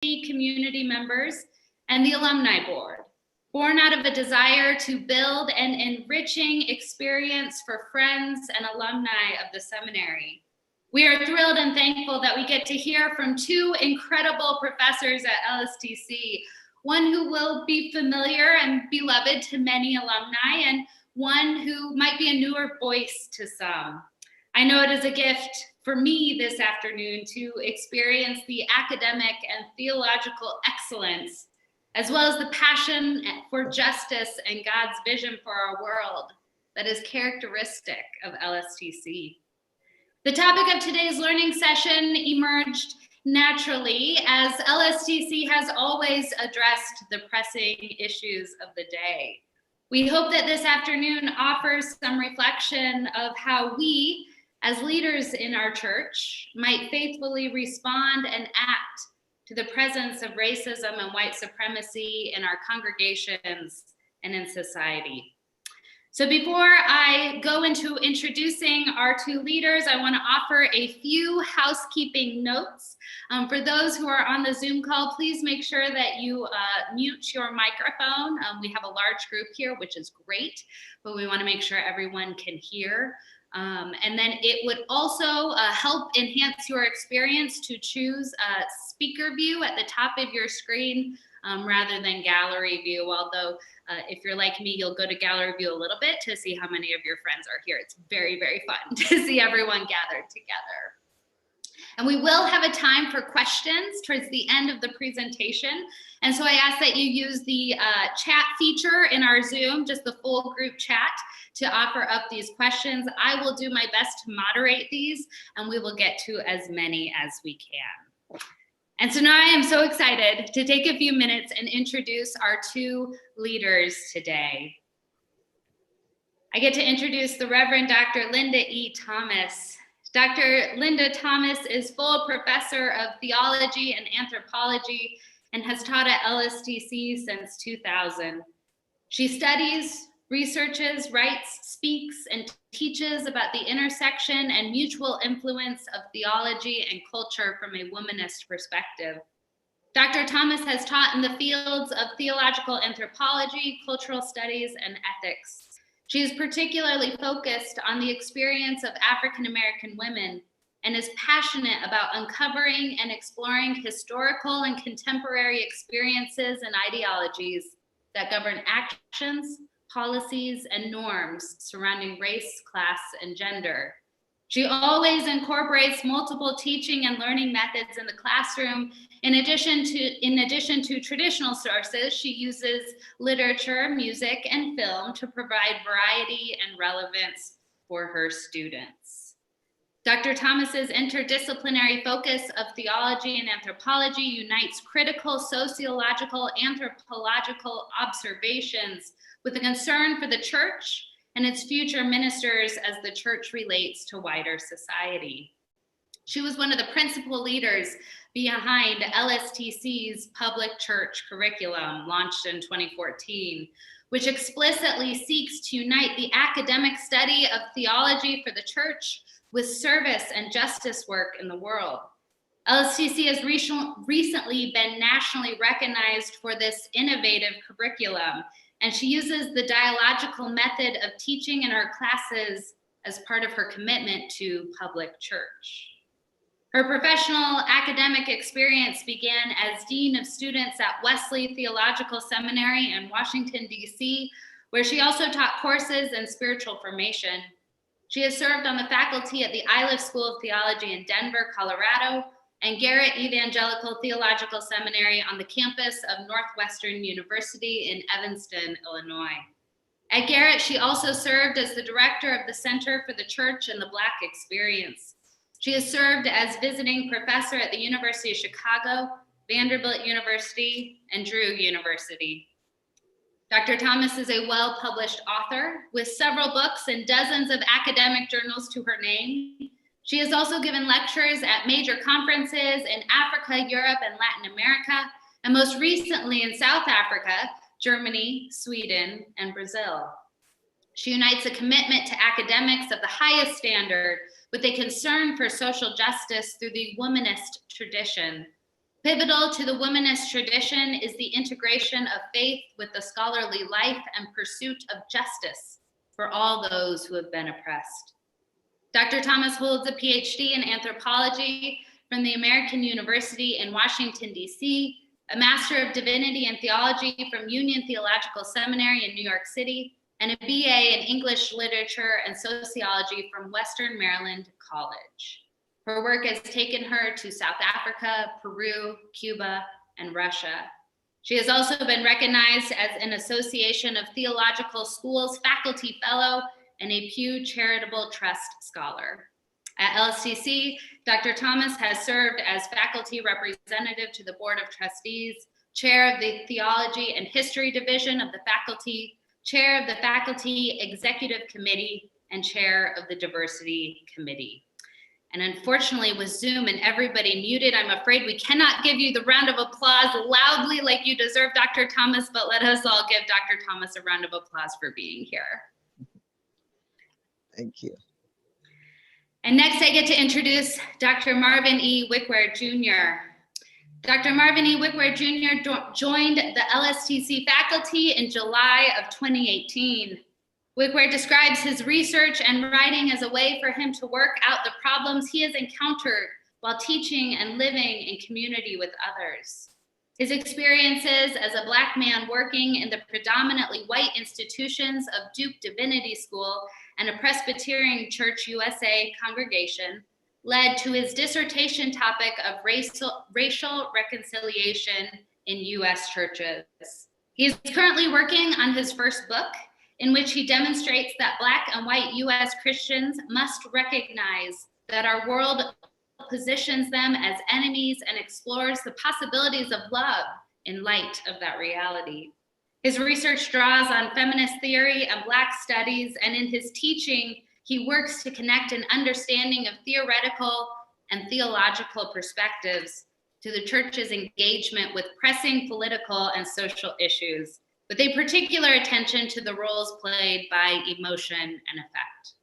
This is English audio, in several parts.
community members, and the Alumni Board, born out of a desire to build an enriching experience for friends and alumni of the seminary. We are thrilled and thankful that we get to hear from two incredible professors at LSTC, one who will be familiar and beloved to many alumni, and one who might be a newer voice to some. I know it is a gift for me this afternoon to experience the academic and theological excellence, as well as the passion for justice and God's vision for our world that is characteristic of LSTC. The topic of today's learning session emerged naturally as LSTC has always addressed the pressing issues of the day. We hope that this afternoon offers some reflection of how we, as leaders in our church, might faithfully respond and act to the presence of racism and white supremacy in our congregations and in society. So before I go into introducing our two leaders, I want to offer a few housekeeping notes. For those who are on the Zoom call, please make sure that you mute your microphone. We have a large group here, which is great, but we want to make sure everyone can hear. And then it would also help enhance your experience to choose a speaker view at the top of your screen rather than gallery view, although if you're like me, you'll go to gallery view a little bit to see how many of your friends are here. It's very, very fun to see everyone gathered together. And we will have a time for questions towards the end of the presentation. And so I ask that you use the chat feature in our Zoom, just the full group chat, to offer up these questions. I will do my best to moderate these, and we will get to as many as we can. And so now I am so excited to take a few minutes and introduce our two leaders today. I get to introduce the Reverend Dr. Linda E. Thomas. Dr. Linda Thomas is full professor of theology and anthropology and has taught at LSTC since 2000. She studies, researches, writes, speaks, and teaches about the intersection and mutual influence of theology and culture from a womanist perspective. Dr. Thomas has taught in the fields of theological anthropology, cultural studies, and ethics. She is particularly focused on the experience of African American women and is passionate about uncovering and exploring historical and contemporary experiences and ideologies that govern actions, policies, and norms surrounding race, class, and gender. She always incorporates multiple teaching and learning methods in the classroom. In addition to traditional sources, she uses literature, music, and film to provide variety and relevance for her students. Dr. Thomas's interdisciplinary focus of theology and anthropology unites critical sociological, anthropological observations with a concern for the church and its future ministers as the church relates to wider society. She was one of the principal leaders behind LSTC's public church curriculum, launched in 2014, which explicitly seeks to unite the academic study of theology for the church with service and justice work in the world. LSTC has recently been nationally recognized for this innovative curriculum, and she uses the dialogical method of teaching in her classes as part of her commitment to public church. Her professional academic experience began as Dean of Students at Wesley Theological Seminary in Washington, D.C., where she also taught courses in spiritual formation. She has served on the faculty at the Iliff School of Theology in Denver, Colorado, and Garrett Evangelical Theological Seminary on the campus of Northwestern University in Evanston, Illinois. At Garrett, she also served as the director of the Center for the Church and the Black Experience. She has served as visiting professor at the University of Chicago, Vanderbilt University, and Drew University. Dr. Thomas is a well-published author with several books and dozens of academic journals to her name. She has also given lectures at major conferences in Africa, Europe, and Latin America, and most recently in South Africa, Germany, Sweden, and Brazil. She unites a commitment to academics of the highest standard with a concern for social justice through the womanist tradition. Pivotal to the womanist tradition is the integration of faith with the scholarly life and pursuit of justice for all those who have been oppressed. Dr. Thomas holds a PhD in anthropology from the American University in Washington, D.C., a Master of Divinity and Theology from Union Theological Seminary in New York City, and a BA in English Literature and Sociology from Western Maryland College. Her work has taken her to South Africa, Peru, Cuba, and Russia. She has also been recognized as an Association of Theological Schools Faculty Fellow and a Pew Charitable Trust Scholar. At LSTC, Dr. Thomas has served as faculty representative to the Board of Trustees, chair of the Theology and History Division of the faculty, chair of the Faculty Executive Committee, and chair of the Diversity Committee. And unfortunately, with Zoom and everybody muted, I'm afraid we cannot give you the round of applause loudly like you deserve, Dr. Thomas, but let us all give Dr. Thomas a round of applause for being here. Thank you. And next I get to introduce Dr. Marvin E Wickwear Jr. Dr. Marvin E Wickwear Jr. joined the LSTC faculty in July of 2018. Wickwear describes his research and writing as a way for him to work out the problems he has encountered while teaching and living in community with others. His experiences as a Black man working in the predominantly white institutions of Duke Divinity School and a Presbyterian Church USA congregation led to his dissertation topic of racial reconciliation in US churches. He is currently working on his first book, in which he demonstrates that Black and white US Christians must recognize that our world positions them as enemies and explores the possibilities of love in light of that reality. His research draws on feminist theory and Black studies, and in his teaching, he works to connect an understanding of theoretical and theological perspectives to the church's engagement with pressing political and social issues, with a particular attention to the roles played by emotion and affect.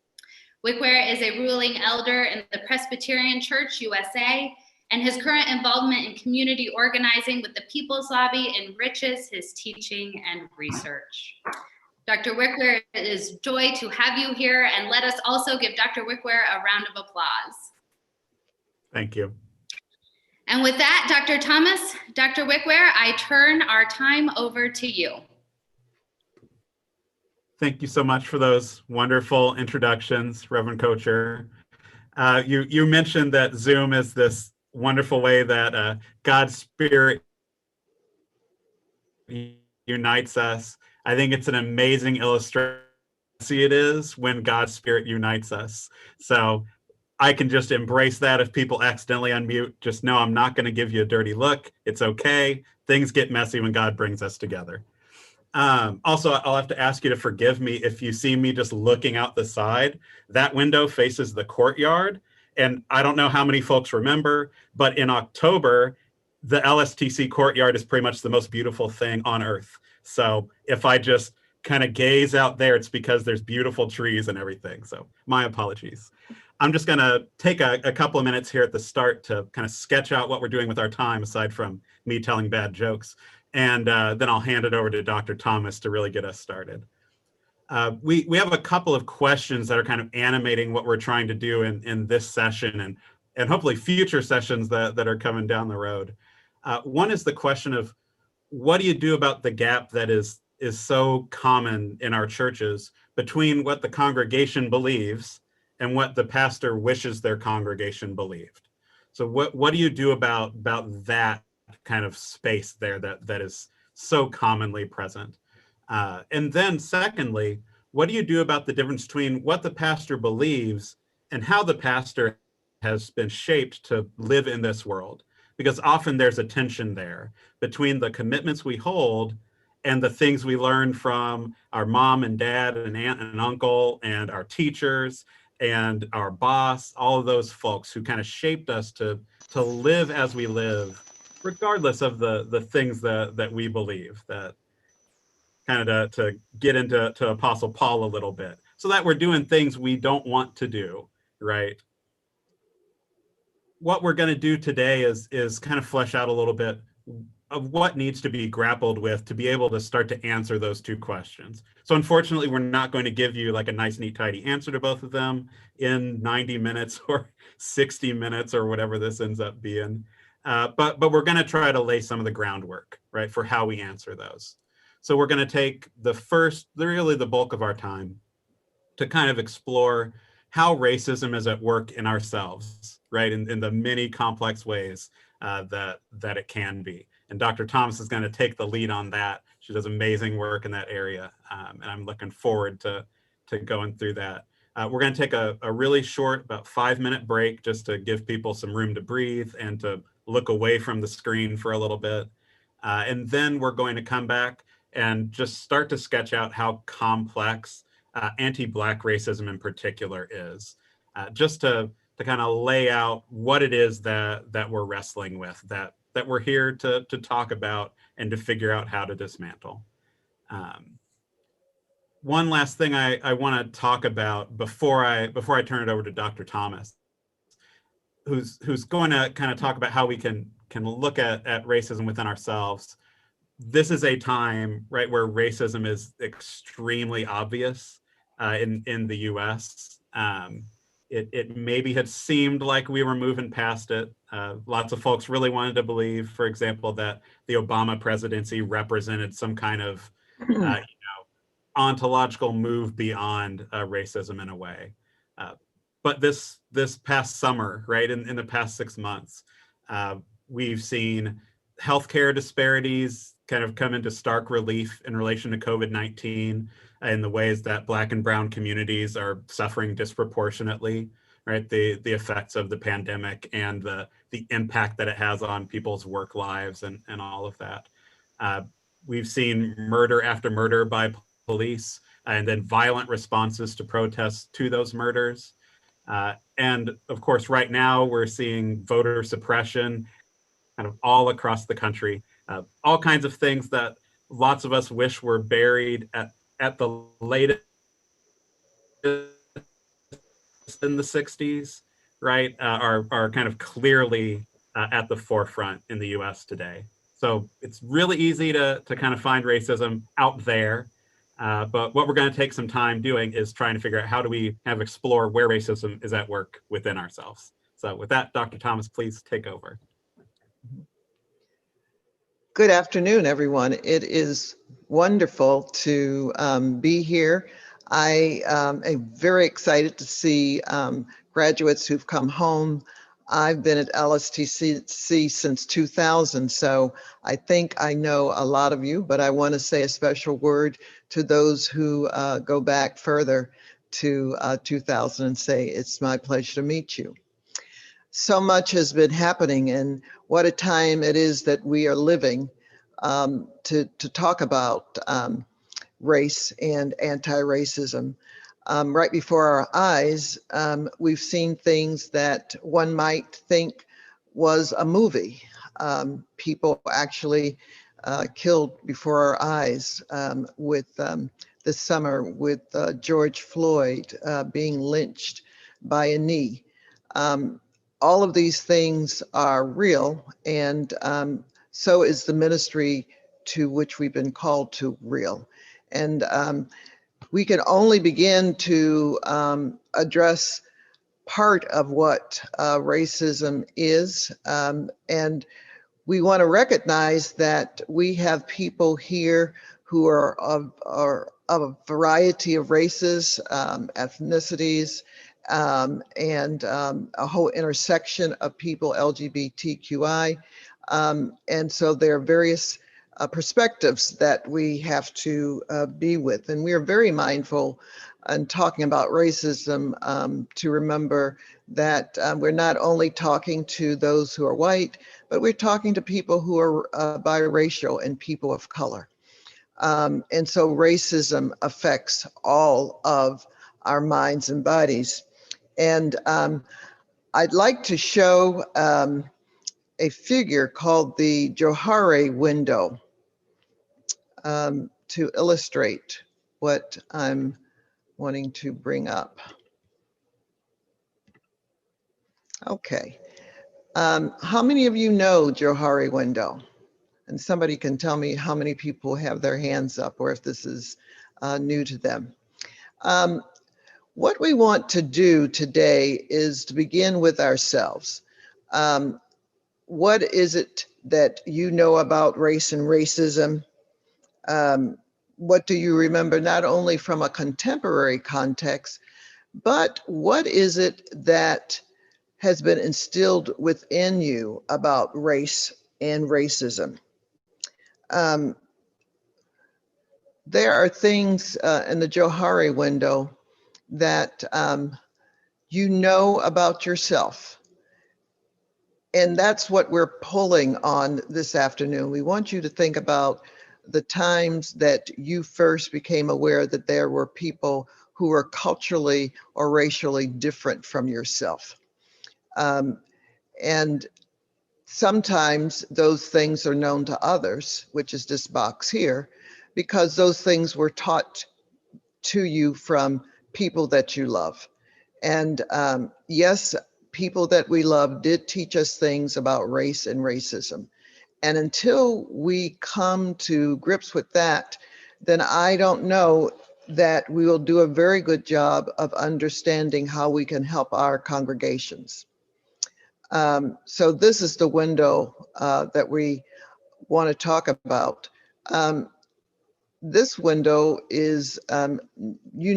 Wickwear is a ruling elder in the Presbyterian Church USA, and his current involvement in community organizing with the People's Lobby enriches his teaching and research. Dr. Wickwear, it is a joy to have you here, and let us also give Dr. Wickwear a round of applause. Thank you. And with that, Dr. Thomas, Dr. Wickwear, I turn our time over to you. Thank you so much for those wonderful introductions, Reverend Kcher. You mentioned that Zoom is this wonderful way that God's Spirit unites us. I think it's an amazing illustration. It is when God's Spirit unites us. So I can just embrace that. If people accidentally unmute, just know I'm not going to give you a dirty look. It's okay. Things get messy when God brings us together. Also, I'll have to ask you to forgive me if you see me just looking out the side. That window faces the courtyard. And I don't know how many folks remember, but in October, the LSTC courtyard is pretty much the most beautiful thing on earth. So if I just kind of gaze out there, it's because there's beautiful trees and everything. So my apologies. I'm just going to take a couple of minutes here at the start to kind of sketch out what we're doing with our time, aside from me telling bad jokes. And then I'll hand it over to Dr. Thomas to really get us started. We have a couple of questions that are kind of animating what we're trying to do in this session and hopefully future sessions that are coming down the road. One is the question of, what do you do about the gap that is so common in our churches between what the congregation believes and what the pastor wishes their congregation believed? So what do you do about that kind of space there that is so commonly present? And then secondly, what do you do about the difference between what the pastor believes and how the pastor has been shaped to live in this world? Because often there's a tension there between the commitments we hold and the things we learn from our mom and dad and aunt and uncle and our teachers and our boss, all of those folks who kind of shaped us to live as we live, regardless of the things that we believe, that kind of to get into Apostle Paul a little bit, so that we're doing things we don't want to do, right? what we're going to do today is kind of flesh out a little bit of what needs to be grappled with to be able to start to answer those two questions. So unfortunately, we're not going to give you like a nice, neat, tidy answer to both of them in 90 minutes or 60 minutes or whatever this ends up being. But we're going to try to lay some of the groundwork, right, for how we answer those. So we're going to take really the bulk of our time to kind of explore how racism is at work in ourselves, right, in the many complex ways that it can be. And Dr. Thomas is going to take the lead on that. She does amazing work in that area, and I'm looking forward to going through that. We're going to take a really short, about 5-minute break, just to give people some room to breathe and to look away from the screen for a little bit. And then we're going to come back and just start to sketch out how complex anti-Black racism in particular is, just to kind of lay out what it is that we're wrestling with, that we're here to talk about and to figure out how to dismantle. One last thing I want to talk about before I turn it over to Dr. Thomas, who's going to kind of talk about how we can look at racism within ourselves. This is a time, right, where racism is extremely obvious in the US. It maybe had seemed like we were moving past it. Lots of folks really wanted to believe, for example, that the Obama presidency represented some kind of ontological move beyond racism in a way. But this past summer, right, in the past 6 months, we've seen healthcare disparities kind of come into stark relief in relation to COVID-19 and the ways that Black and Brown communities are suffering disproportionately, right? The effects of the pandemic and the impact that it has on people's work lives and all of that. We've seen murder after murder by police and then violent responses to protests to those murders. And of course, right now we're seeing voter suppression kind of all across the country, all kinds of things that lots of us wish were buried at the latest in the 60s, right, are kind of clearly at the forefront in the US today. So it's really easy to kind of find racism out there. But what we're going to take some time doing is trying to figure out how do we have explore where racism is at work within ourselves. So with that, Dr. Thomas, please take over. Good afternoon, everyone. It is wonderful to be here. I am very excited to see graduates who've come home. I've been at LSTC since 2000, so I think I know a lot of you, but I want to say a special word to those who go back further to 2000 and say, it's my pleasure to meet you. So much has been happening, and what a time it is that we are living to talk about race and anti-racism. Right before our eyes, we've seen things that one might think was a movie. People actually killed before our eyes with this summer with George Floyd being lynched by a knee. All of these things are real, and so is the ministry to which we've been called to real. And we can only begin to address part of what racism is. And we want to recognize that we have people here who are of a variety of races, ethnicities, and a whole intersection of people, LGBTQI. And so there are various perspectives that we have to be with. And we are very mindful in talking about racism to remember that we're not only talking to those who are white, but we're talking to people who are biracial and people of color. And so racism affects all of our minds and bodies. And I'd like to show a figure called the Johari window to illustrate what I'm wanting to bring up. Okay, How many of you know Johari window? And somebody can tell me how many people have their hands up or if this is new to them. What we want to do today is to begin with ourselves. What is it that you know about race and racism? What do you remember not only from a contemporary context, but what is it that has been instilled within you about race and racism? There are things in the Johari window that you know about yourself. And that's what we're pulling on this afternoon. We want you to think about the times that you first became aware that there were people who were culturally or racially different from yourself. And sometimes those things are known to others, which is this box here, because those things were taught to you from people that you love. And yes, people that we love did teach us things about race and racism. And until we come to grips with that, then I don't know that we will do a very good job of understanding how we can help our congregations. So this is the window that we want to talk about. This window is, you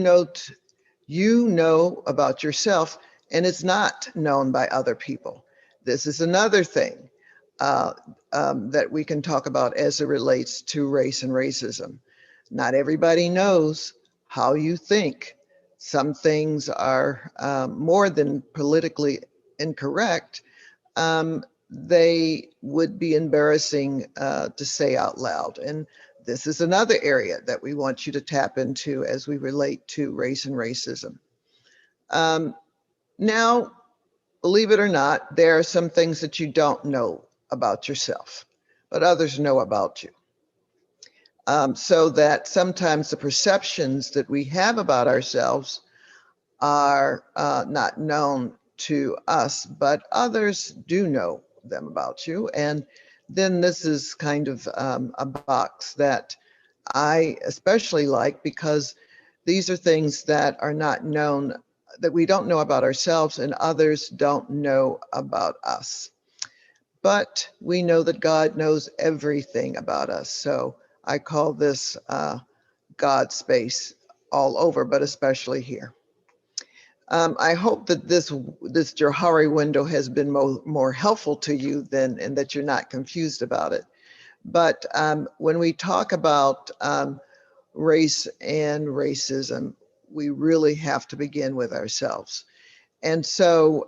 know about yourself, and it's not known by other people. This is another thing that we can talk about as it relates to race and racism. Not everybody knows how you think. Some things are more than politically incorrect. They would be embarrassing to say out loud. And this is another area that we want you to tap into as we relate to race and racism. Now, believe it or not, there are some things that you don't know about yourself, but others know about you. So that sometimes the perceptions that we have about ourselves are not known to us, but others do know them about you. And then this is kind of a box that I especially like because these are things that are not known, that we don't know about ourselves and others don't know about us. But we know that God knows everything about us. So I call this God space all over, but especially here. I hope that this Johari window has been more helpful to you than, and that you're not confused about it. But when we talk about race and racism, we really have to begin with ourselves. And so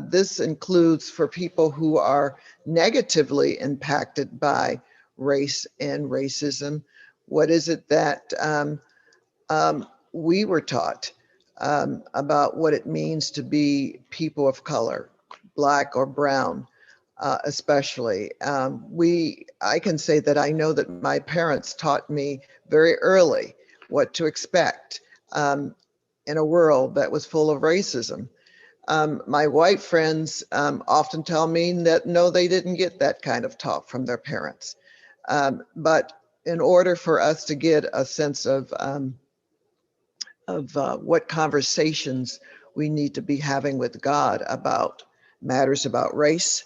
this includes for people who are negatively impacted by race and racism. What is it that we were taught about what it means to be people of color, Black or brown, especially. I can say that I know that my parents taught me very early what to expect in a world that was full of racism. My white friends often tell me that no, they didn't get that kind of talk from their parents. But in order for us to get a sense of what conversations we need to be having with God about matters about race,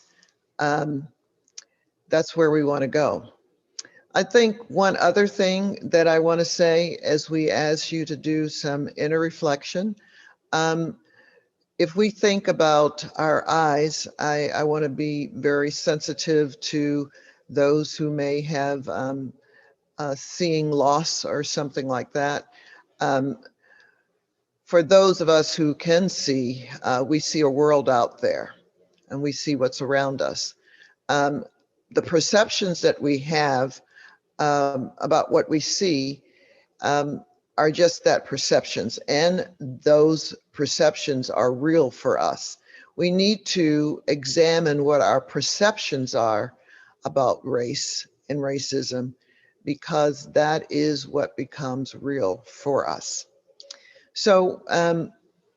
that's where we want to go. I think one other thing that I want to say as we ask you to do some inner reflection, if we think about our eyes, I want to be very sensitive to those who may have seeing loss or something like that. For those of us who can see, we see a world out there and we see what's around us. The perceptions that we have about what we see are just that, perceptions, and those perceptions are real for us. We need to examine what our perceptions are about race and racism, because that is what becomes real for us. So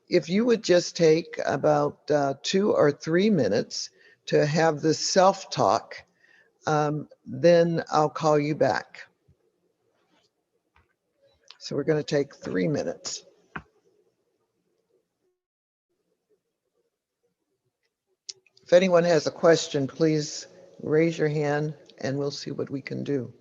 if you would just take about 2 or 3 minutes to have this self-talk, then I'll call you back. So we're going to take 3 minutes. If anyone has a question, please raise your hand and we'll see what we can do.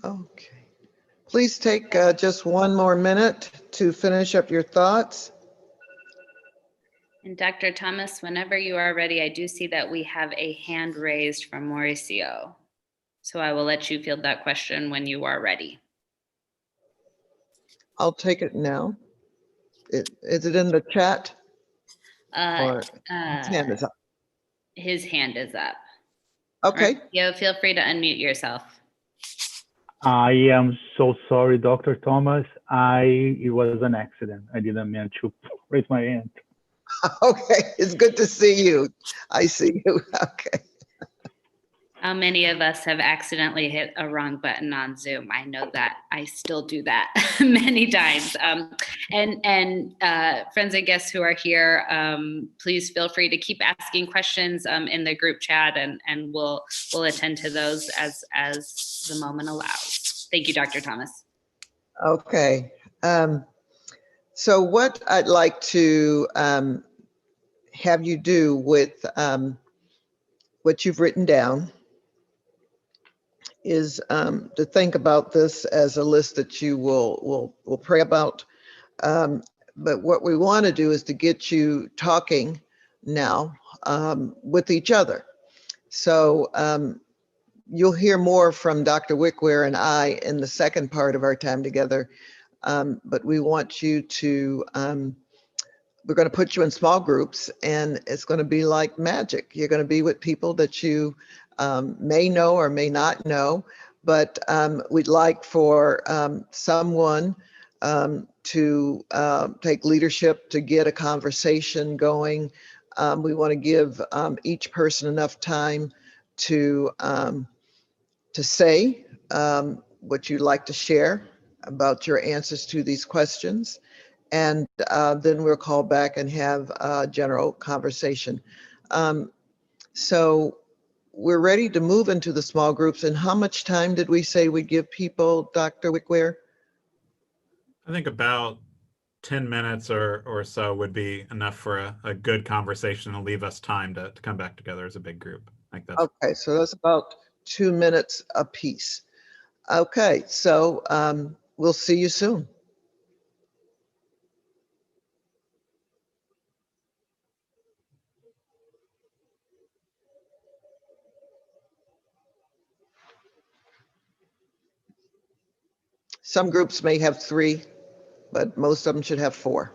Okay. Please take just 1 more minute to finish up your thoughts. And Dr. Thomas, whenever you are ready, I do see that we have a hand raised from Mauricio. So I will let you field that question when you are ready. I'll take it now. Is it in the chat? Or his hand is up? His hand is up. Okay. Mauricio, feel free to unmute yourself. I am so sorry, Dr. Thomas. It was an accident. I didn't mean to raise my hand. Okay, it's good to see you. I see you. Okay. How many of us have accidentally hit a wrong button on Zoom? I know that I still do that many times. And friends and guests who are here, please feel free to keep asking questions in the group chat, and we'll attend to those as the moment allows. Thank you, Dr. Thomas. Okay. So what I'd like to have you do with what you've written down is to think about this as a list that you will pray about, But what we want to do is to get you talking now with each other. So you'll hear more from Dr. Wickwear and I in the second part of our time together. But we want you to, we're going to put you in small groups, and it's going to be like magic. You're going to be with people that you may know or may not know, but we'd like for someone to take leadership to get a conversation going. We want to give each person enough time to say what you'd like to share about your answers to these questions. And then we'll call back and have a general conversation. So we're ready to move into the small groups. And how much time did we say we give people, Dr. Wickwear? I think about 10 minutes or so would be enough for a good conversation and leave us time to come back together as a big group. I think that's Okay, so that's about 2 minutes apiece. Okay, so we'll see you soon. Some groups may have 3, but most of them should have 4.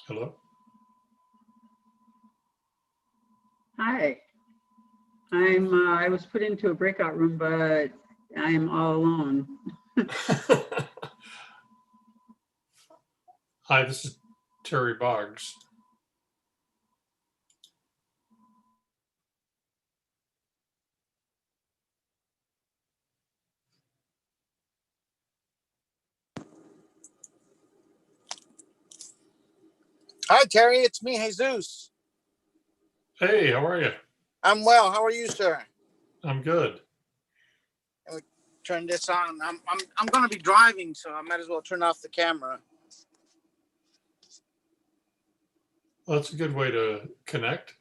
Hello? Hi, I was put into a breakout room, but I'm all alone. Hi, this is Terry Boggs. Hi, Terry. It's me, Jesus. Hey, how are you? I'm well. How are you, sir? I'm good. Turn this on. I'm going to be driving, so I might as well turn off the camera. Well, that's a good way to connect.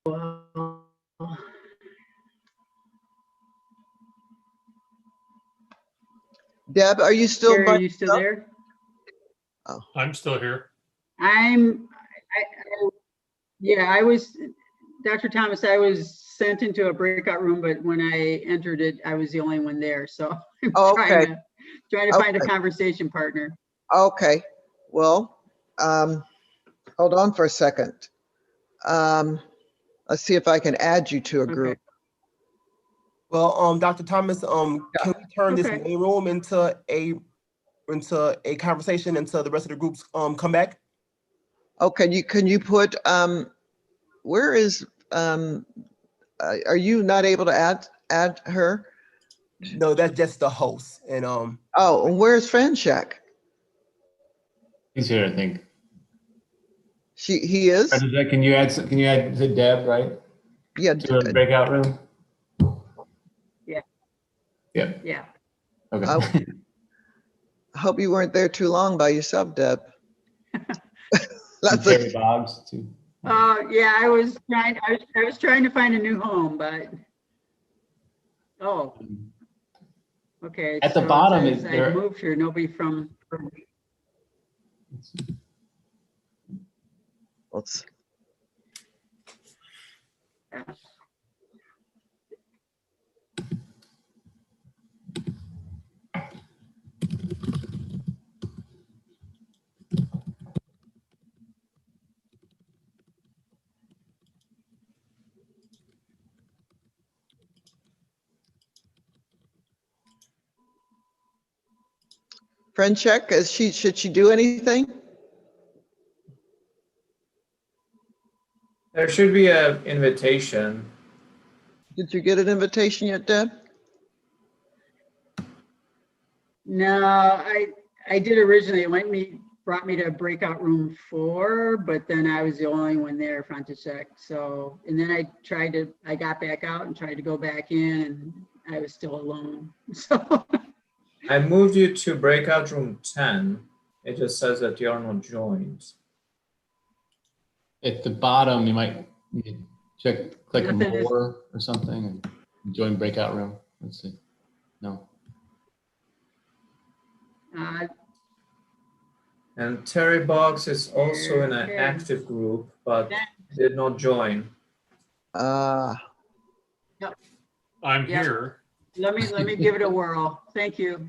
Wow. Deb, are you still Terry, by are you still yourself? there? Oh, I'm still here. Yeah, I was, Dr. Thomas, I was sent into a breakout room, but when I entered it, I was the only one there. So I'm okay. trying to find a conversation partner. Okay. Well, hold on for a second. Let's see if I can add you to a group. Okay. Well, Dr. Thomas, can we turn this Okay. main room into a conversation until the rest of the groups come back? Oh, can you put where is are you not able to add her? No, that's just the host. And Oh, where's Franchek? He's here, I think. He is? Can you add to Deb, right? Yeah. To the breakout room? Yeah. Yeah. Yeah. Okay. I hope you weren't there too long by yourself, Deb. And Terry Boggs too. Yeah, I was trying to find a new home, but okay. At the so it bottom says is I there. moved here. Nobody from. Let's, Franchek, should she do anything? There should be an invitation. Did you get an invitation yet, Deb? No, I did originally. It brought me to breakout room 4, but then I was the only one there, front to check. So, and then I got back out and tried to go back in, and I was still alone. So I moved you to breakout room 10. It just says that you are not joined. At the bottom, you might need to click Nothing is- more or something and join breakout room. Let's see. No. And Terry Boggs is also in an Okay. active group, but did not join. I'm Yep. here. let me give it a whirl. Thank you.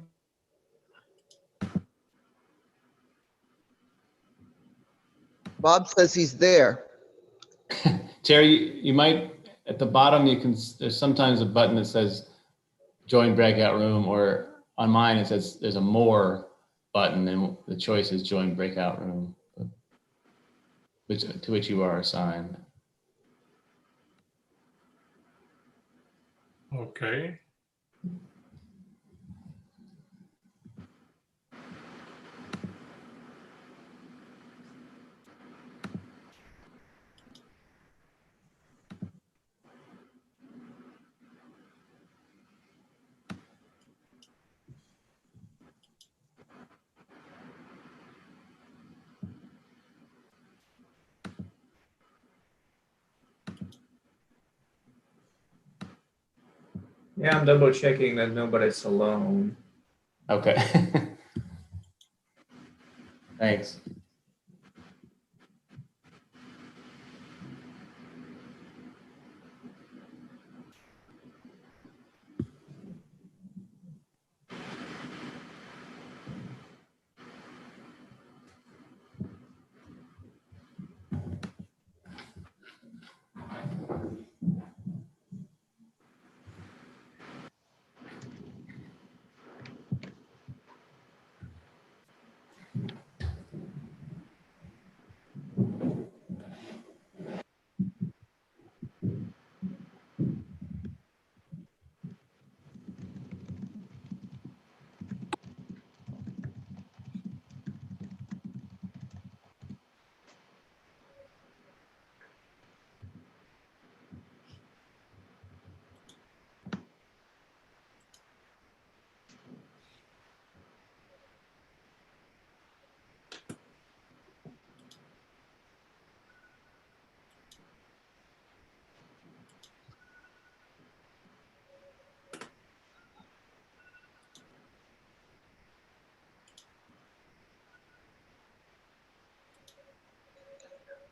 Bob says he's there. Terry, you might, at the bottom, there's sometimes a button that says join breakout room, or on mine, it says there's a more button and the choice is join breakout room, to which you are assigned. Okay. Yeah, I'm double checking that nobody's alone. Okay. Thanks.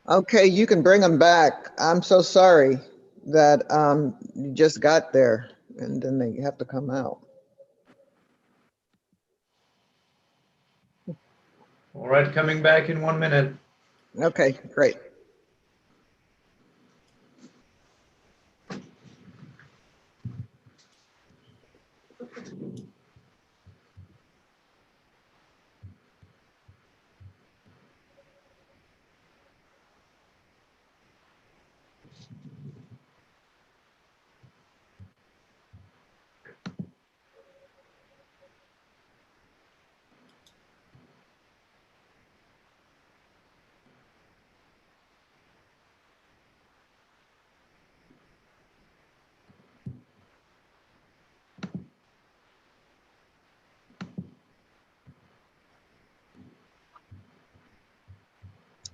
Okay, you can bring them back. I'm so sorry that you just got there and then they have to come out. All right, coming back in 1 minute. Okay, great.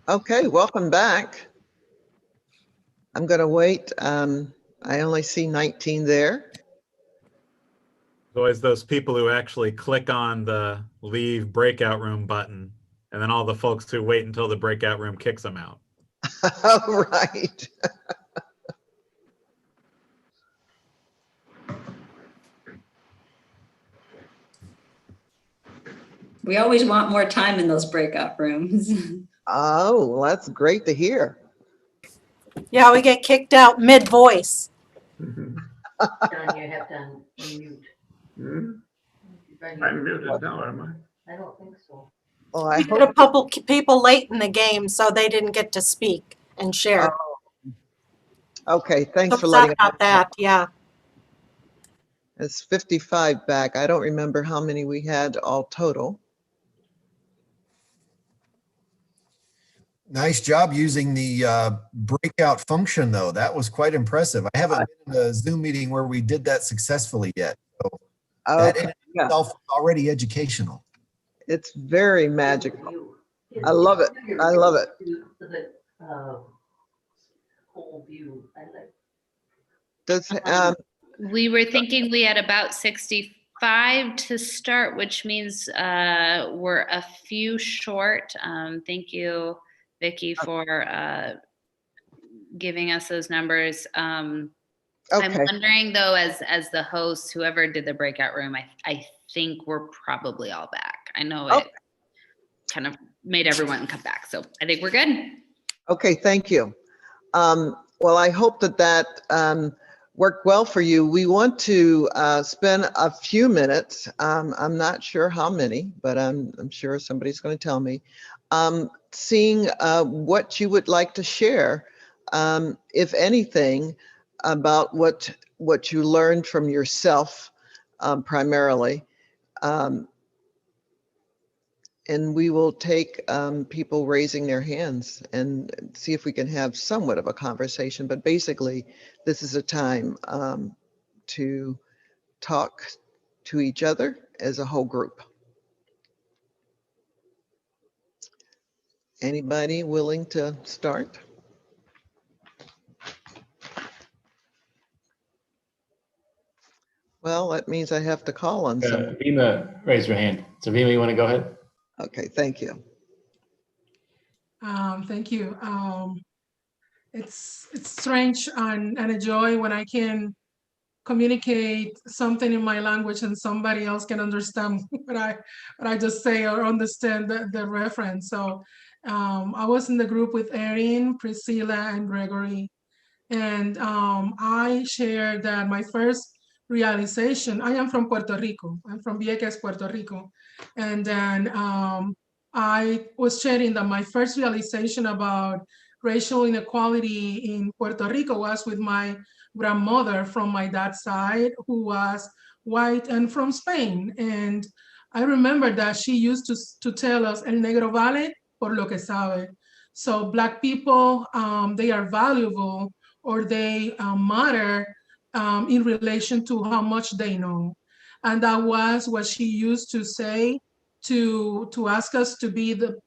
Okay, welcome back. I'm going to wait. I only see 19 there. Always those people who actually click on the leave breakout room button, and then all the folks who wait until the breakout room kicks them out. Right. We always want more time in those breakout rooms. Oh, well, that's great to hear. Yeah, we get kicked out mid-voice. John, you have to unmute. I'm muted now, am I? I don't think so. Well, I We hope. had a couple people late in the game, so they didn't get to speak and share. Okay, thanks So for sorry letting us about that. Yeah. It's 55 back. I don't remember how many we had all total. Nice job using the breakout function, though. That was quite impressive. I haven't been in a Zoom meeting where we did that successfully yet. So that in itself is already educational. It's very magical. I love it. I love it. The whole view. I like. Does, We were thinking we had about 65 to start, which means we're a few short. Thank you, Vicki, for giving us those numbers. I'm wondering though, as the host, whoever did the breakout room, I think we're probably all back. I know it kind of made everyone come back, so I think we're good. Okay, thank you. Well, I hope that worked well for you. We want to spend a few minutes, I'm not sure how many, but I'm sure somebody's going to tell me, seeing what you would like to share, if anything, about what you learned from yourself primarily. And we will take people raising their hands and see if we can have somewhat of a conversation. But basically, this is a time to talk to each other as a whole group. Anybody willing to start? Well, that means I have to call on someone. Vima, raise your hand. So Vima, you want to go ahead? Okay, thank you. Thank you. It's strange and a joy when I can communicate something in my language and somebody else can understand what I just say or understand the reference. So I was in the group with Erin, Priscilla, and Gregory. And I shared that my first realization, I am from Puerto Rico. I'm from Vieques, Puerto Rico. And then I was sharing that my first realization about racial inequality in Puerto Rico was with my grandmother from my dad's side, who was white and from Spain. And I remember that she used to tell us, El negro vale por lo que sabe. So Black people, they are valuable or they matter in relation to how much they know. And that was what she used to say to ask us to be the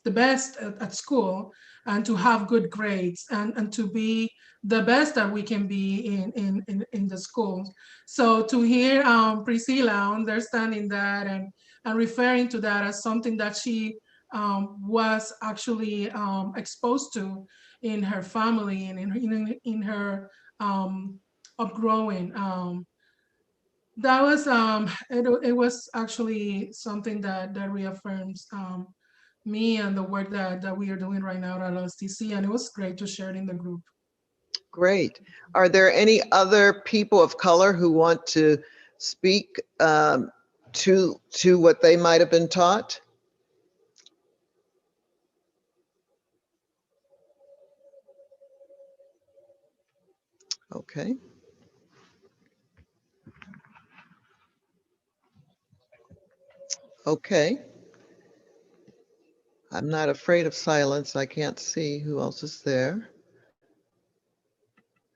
best at school and to have good grades and to be the best that we can be in the schools. So to hear Priscilla understanding that and referring to that as something that she was actually exposed to in her family and in her upgrowing. That was it was actually something that reaffirms me and the work that we are doing right now at LSTC, and it was great to share it in the group. Great. Are there any other people of color who want to speak to what they might have been taught? Okay. Okay. I'm not afraid of silence. I can't see who else is there.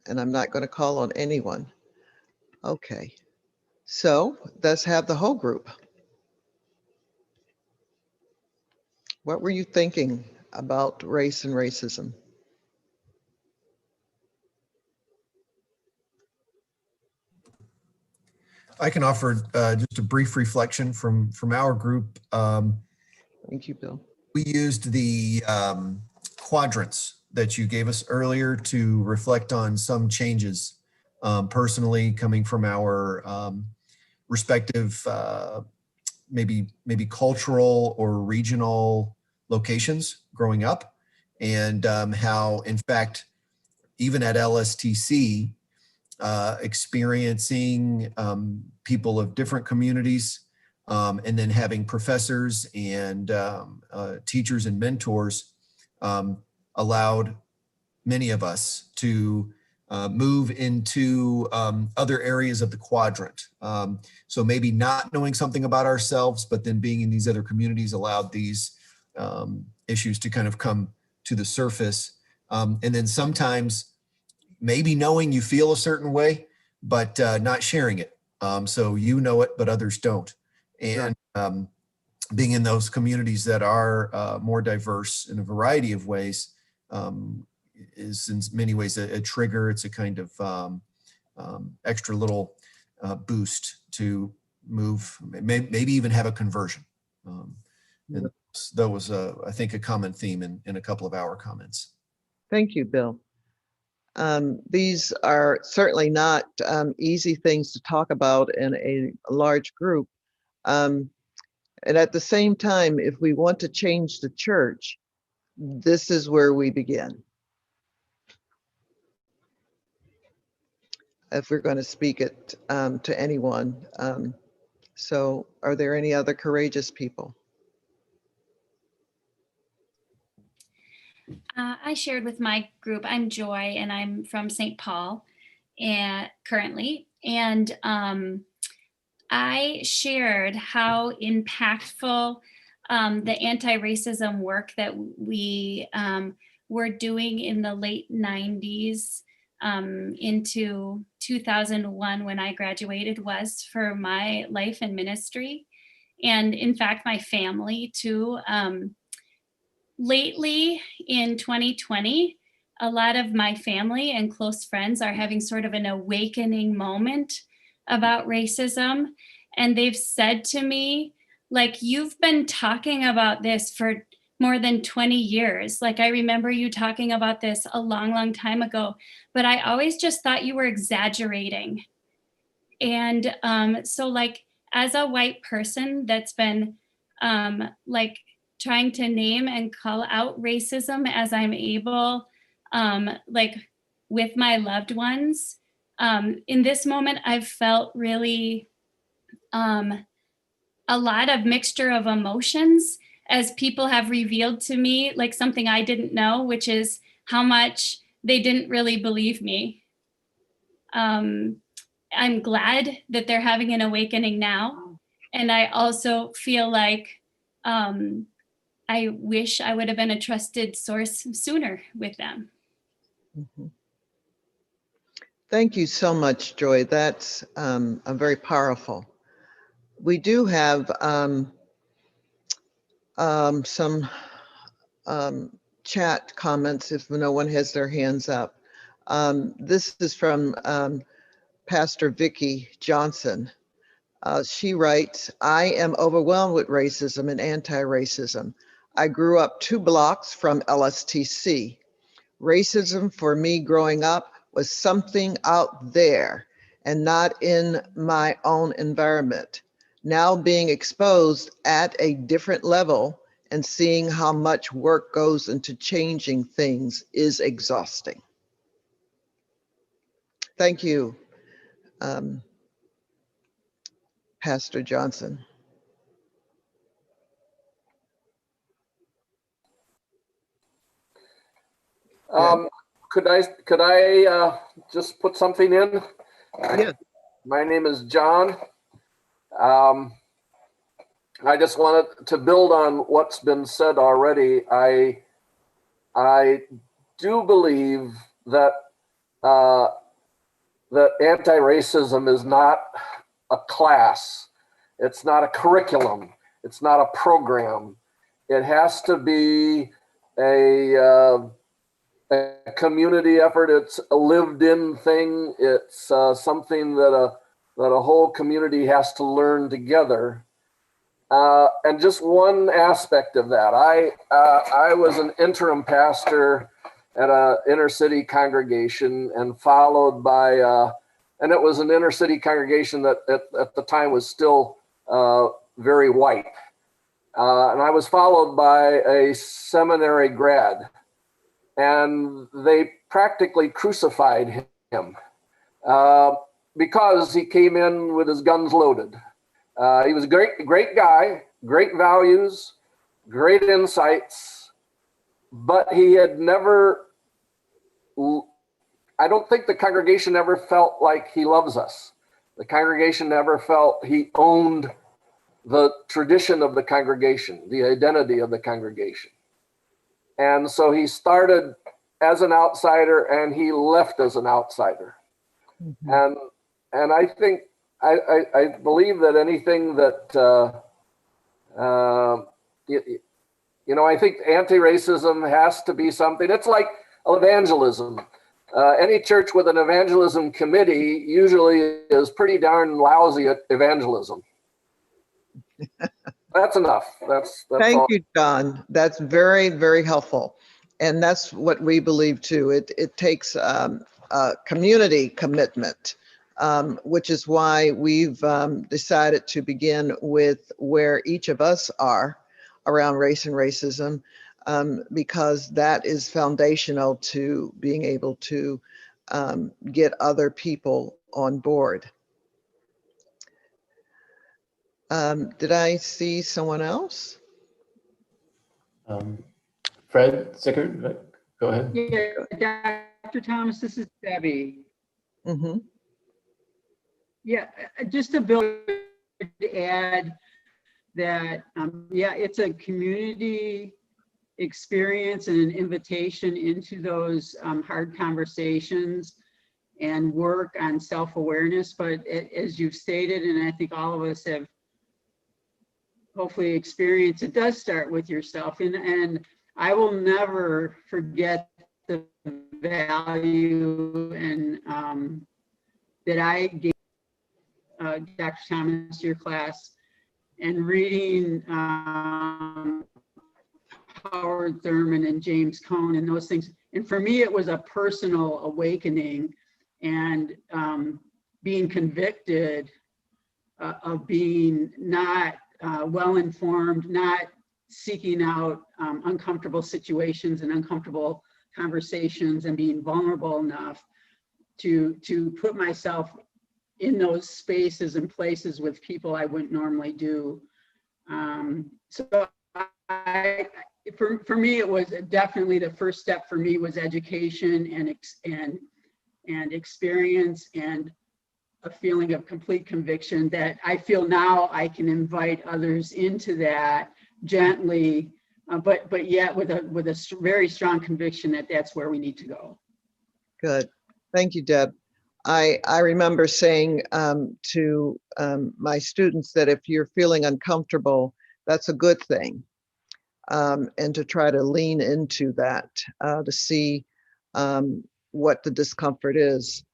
And I'm not going to call on anyone. Okay. So let's have the whole group. What were you thinking about race and racism? I can offer just a brief reflection from our group. Thank you, Bill. We used the quadrants that you gave us earlier to reflect on some changes personally coming from our respective maybe cultural or regional locations growing up, and how in fact even at LSTC experiencing people of different communities, and then having professors and teachers and mentors allowed many of us to move into other areas of the quadrant. So maybe not knowing something about ourselves, but then being in these other communities allowed these issues to kind of come to the surface. And then sometimes maybe knowing you feel a certain way, but not sharing it. So you know it, but others don't. And being in those communities that are more diverse in a variety of ways is in many ways a trigger. It's a kind of extra little boost to move, maybe even have a conversion. And that was, I think, a common theme in a couple of our comments. Thank you, Bill. These are certainly not easy things to talk about in a large group. And at the same time, if we want to change the church, this is where we begin. If we're going to speak it to anyone. So are there any other courageous people? I shared with my group, I'm Joy, and I'm from St. Paul currently. And I shared how impactful the anti-racism work that we were doing in the late 90s into 2001 when I graduated was for my life and ministry. And in fact, my family too. Lately in 2020, a lot of my family and close friends are having sort of an awakening moment about racism, and they've said to me, like, you've been talking about this for more than 20 years. Like, I remember you talking about this a long, long time ago, but I always just thought you were exaggerating. And so, like, as a white person that's been like trying to name and call out racism as I'm able, like with my loved ones, in this moment, I've felt really a lot of mixture of emotions as people have revealed to me, like something I didn't know, which is how much they didn't really believe me. I'm glad that they're having an awakening now. And I also feel like I wish I would have been a trusted source sooner with them. Mhm. Thank you so much, Joy. That's very powerful. We do have some chat comments if no one has their hands up. This is from Pastor Vicki Johnson. She writes, I am overwhelmed with racism and anti-racism. I grew up 2 blocks from LSTC. Racism for me growing up was something out there and not in my own environment. Now being exposed at a different level and seeing how much work goes into changing things is exhausting. Thank you, Pastor Johnson. Could I just put something in? Yeah. My name is John. I just wanted to build on what's been said already. I do believe that that anti-racism is not a class. It's not a curriculum. It's not a program. It has to be a community effort. It's a lived-in thing. It's something that a whole community has to learn together. And just one aspect of that, I was an interim pastor at an inner city congregation, and followed by, and it was an inner city congregation that at the time was still very white. And I was followed by a seminary grad, and they practically crucified him because he came in with his guns loaded. He was a great guy, great values, great insights, but he had never, I don't think the congregation ever felt like he loves us. The congregation never felt he owned the tradition of the congregation, the identity of the congregation. And so he started as an outsider and he left as an outsider. Mm-hmm. And I think, I believe that anything that, I think anti-racism has to be something, it's like evangelism. Any church with an evangelism committee usually is pretty darn lousy at evangelism. That's enough. That's Thank all. you, John. That's very, very helpful. And that's what we believe too. It takes a community commitment, which is why we've decided to begin with where each of us are around race and racism, because that is foundational to being able to get other people on board. Did I see someone else? Fred Sickert, go ahead. Yeah, Dr. Thomas, this is Debbie. Mm-hmm. Yeah, just to build, to add that, yeah, it's a community experience and an invitation into those hard conversations and work on self-awareness. But as you've stated, and I think all of us have hopefully experienced, it does start with yourself. And I will never forget the value and that I gave Dr. Thomas, your class, and reading Howard Thurman and James Cone and those things. And for me, it was a personal awakening and being convicted of being not well-informed, not seeking out uncomfortable situations and uncomfortable conversations and being vulnerable enough to put myself in those spaces and places with people I wouldn't normally do. So for me, it was definitely the first step for me was education and experience and a feeling of complete conviction that I feel now I can invite others into that gently, but yet with a very strong conviction that that's where we need to go. Good. Thank you, Deb. I remember saying to my students that if you're feeling uncomfortable, that's a good thing. And to try to lean into that, to see what the discomfort is,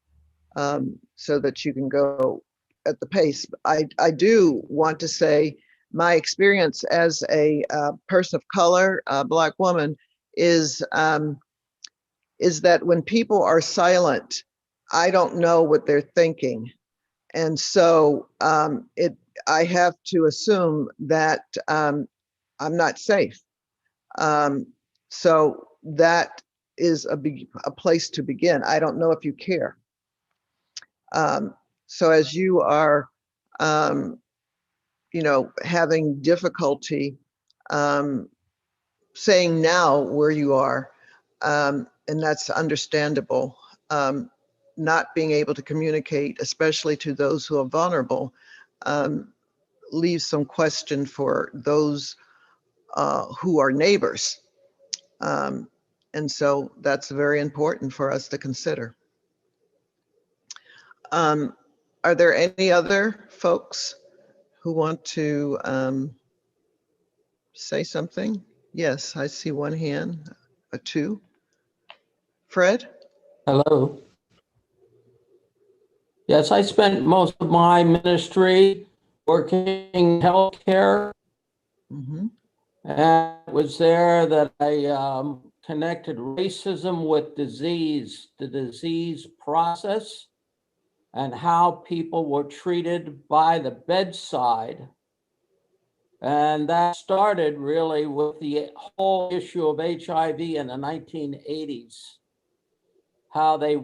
so that you can go at the pace. I do want to say my experience as a person of color, a Black woman, is that when people are silent, I don't know what they're thinking. And so I have to assume that I'm not safe. So that is a place to begin. I don't know if you care. So as you are, having difficulty saying now where you are, and that's understandable, not being able to communicate, especially to those who are vulnerable, leaves some question for those who are neighbors. And so that's very important for us to consider. Are there any other folks who want to say something? Yes, I see one hand, a two. Fred? Hello. Yes, I spent most of my ministry working in healthcare. Mm-hmm. And it was there that I connected racism with disease, the disease process, and how people were treated by the bedside. And that started really with the whole issue of HIV in the 1980s, how they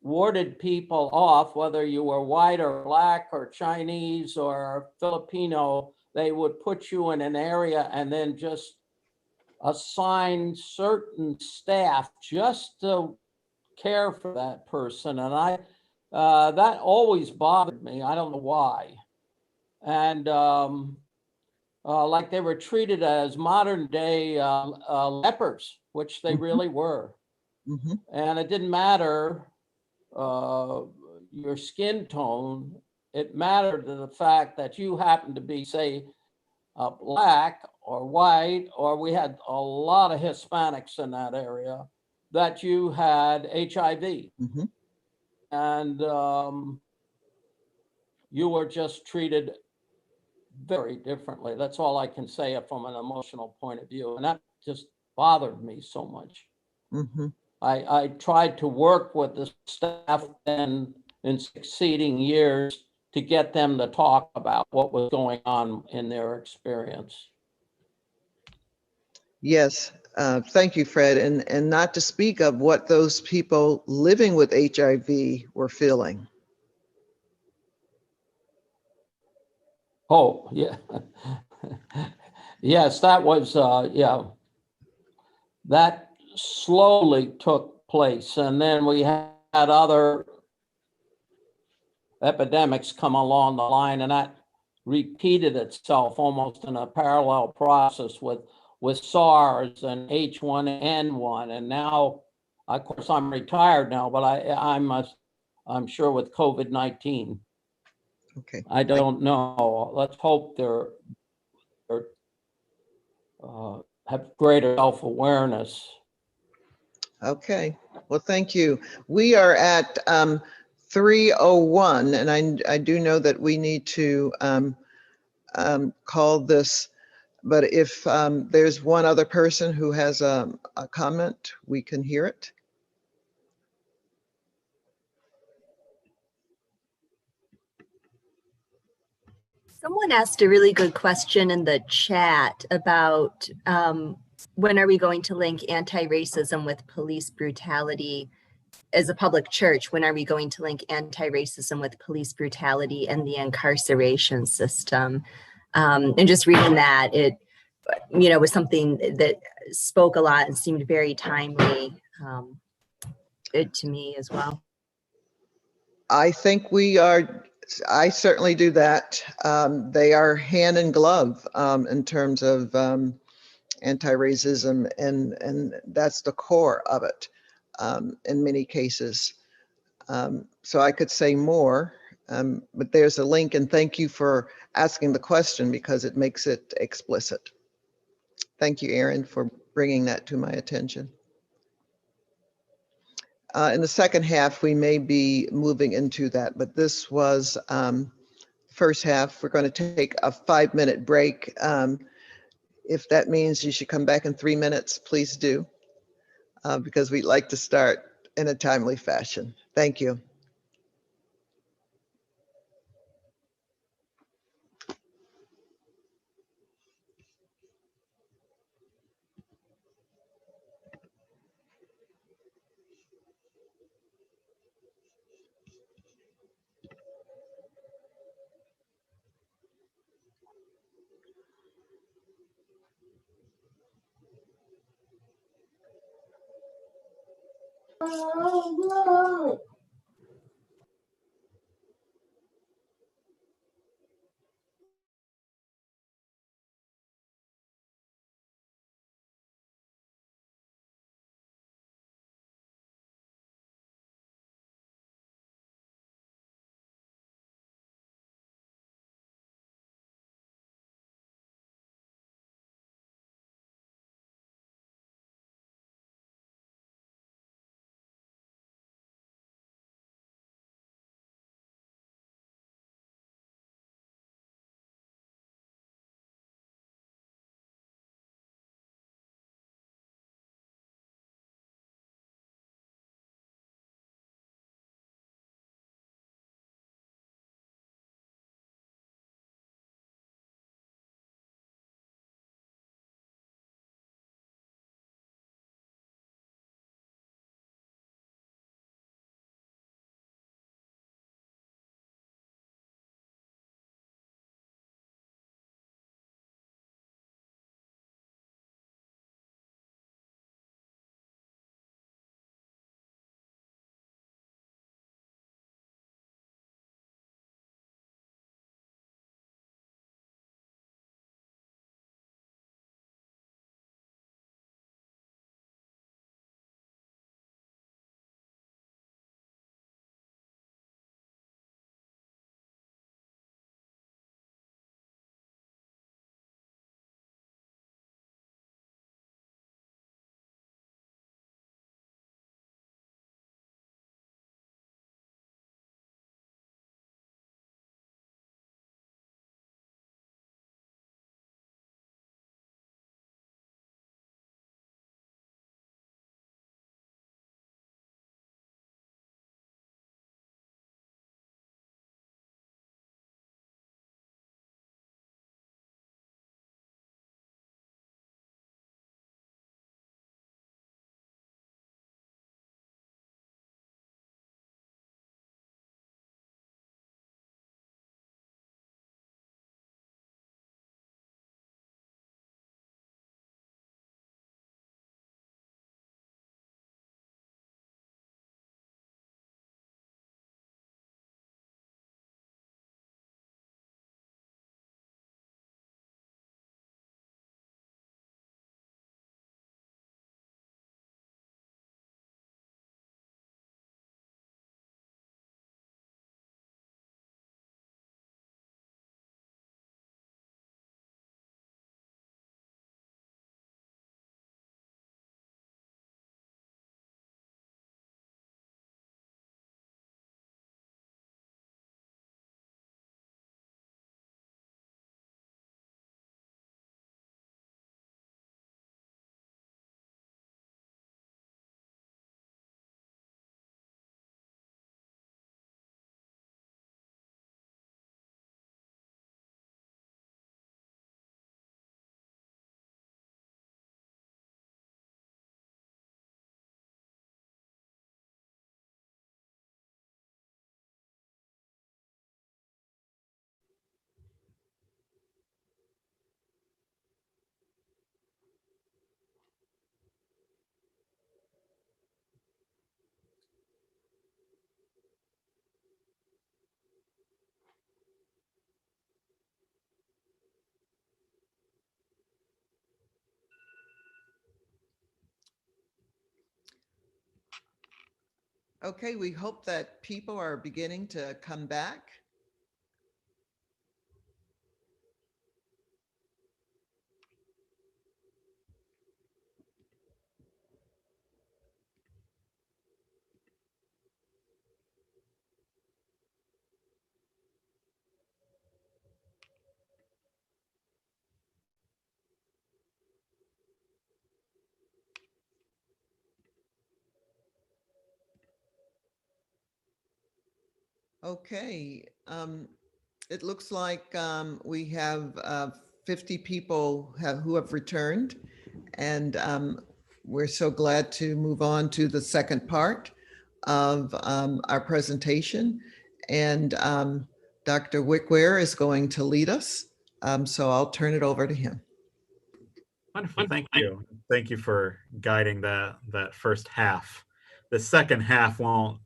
warded people off, whether you were white or Black or Chinese or Filipino. They would put you in an area and then just assign certain staff just to care for that person. And that always bothered me. I don't know why. And like they were treated as modern day lepers, which they really were. Mm-hmm. And it didn't matter your skin tone. It mattered to the fact that you happened to be, say, Black or white, or we had a lot of Hispanics in that area, that you had HIV. Mm-hmm. And you were just treated very differently. That's all I can say from an emotional point of view. And that just bothered me so much. Mm-hmm. I tried to work with the staff then in succeeding years to get them to talk about what was going on in their experience. Yes, thank you, Fred. And not to speak of what those people living with HIV were feeling. Oh, yeah. Yes, that was, yeah. That slowly took place. And then we had other epidemics come along the line, and that repeated itself almost in a parallel process with SARS and H1N1. And now, of course, I'm retired now, but I'm sure with COVID-19. Okay. I don't know. Let's hope they're have greater self-awareness. Okay, well, thank you. We are at 3:01, and I do know that we need to call this, but if there's one other person who has a comment, we can hear it. Someone asked a really good question in the chat about when are we going to link anti-racism with police brutality as a public church? When are we going to link anti-racism with police brutality and the incarceration system? And just reading that, it was something that spoke a lot and seemed very timely to me as well. I think I certainly do that. They are hand in glove in terms of anti-racism, and that's the core of it in many cases. So I could say more, but there's a link, and thank you for asking the question because it makes it explicit. Thank you, Erin, for bringing that to my attention. In the second half, we may be moving into that, but this was first half. We're going to take a 5-minute break. If that means you should come back in 3 minutes, please do, because we'd like to start in a timely fashion. Thank you. Okay, we hope that people are beginning to come back. Okay, it looks like we have 50 people who have returned, and we're so glad to move on to the second part of our presentation. And Dr. Wickwear is going to lead us, so I'll turn it over to him. Wonderful, thank you. Thank you for guiding that first half. The second half won't,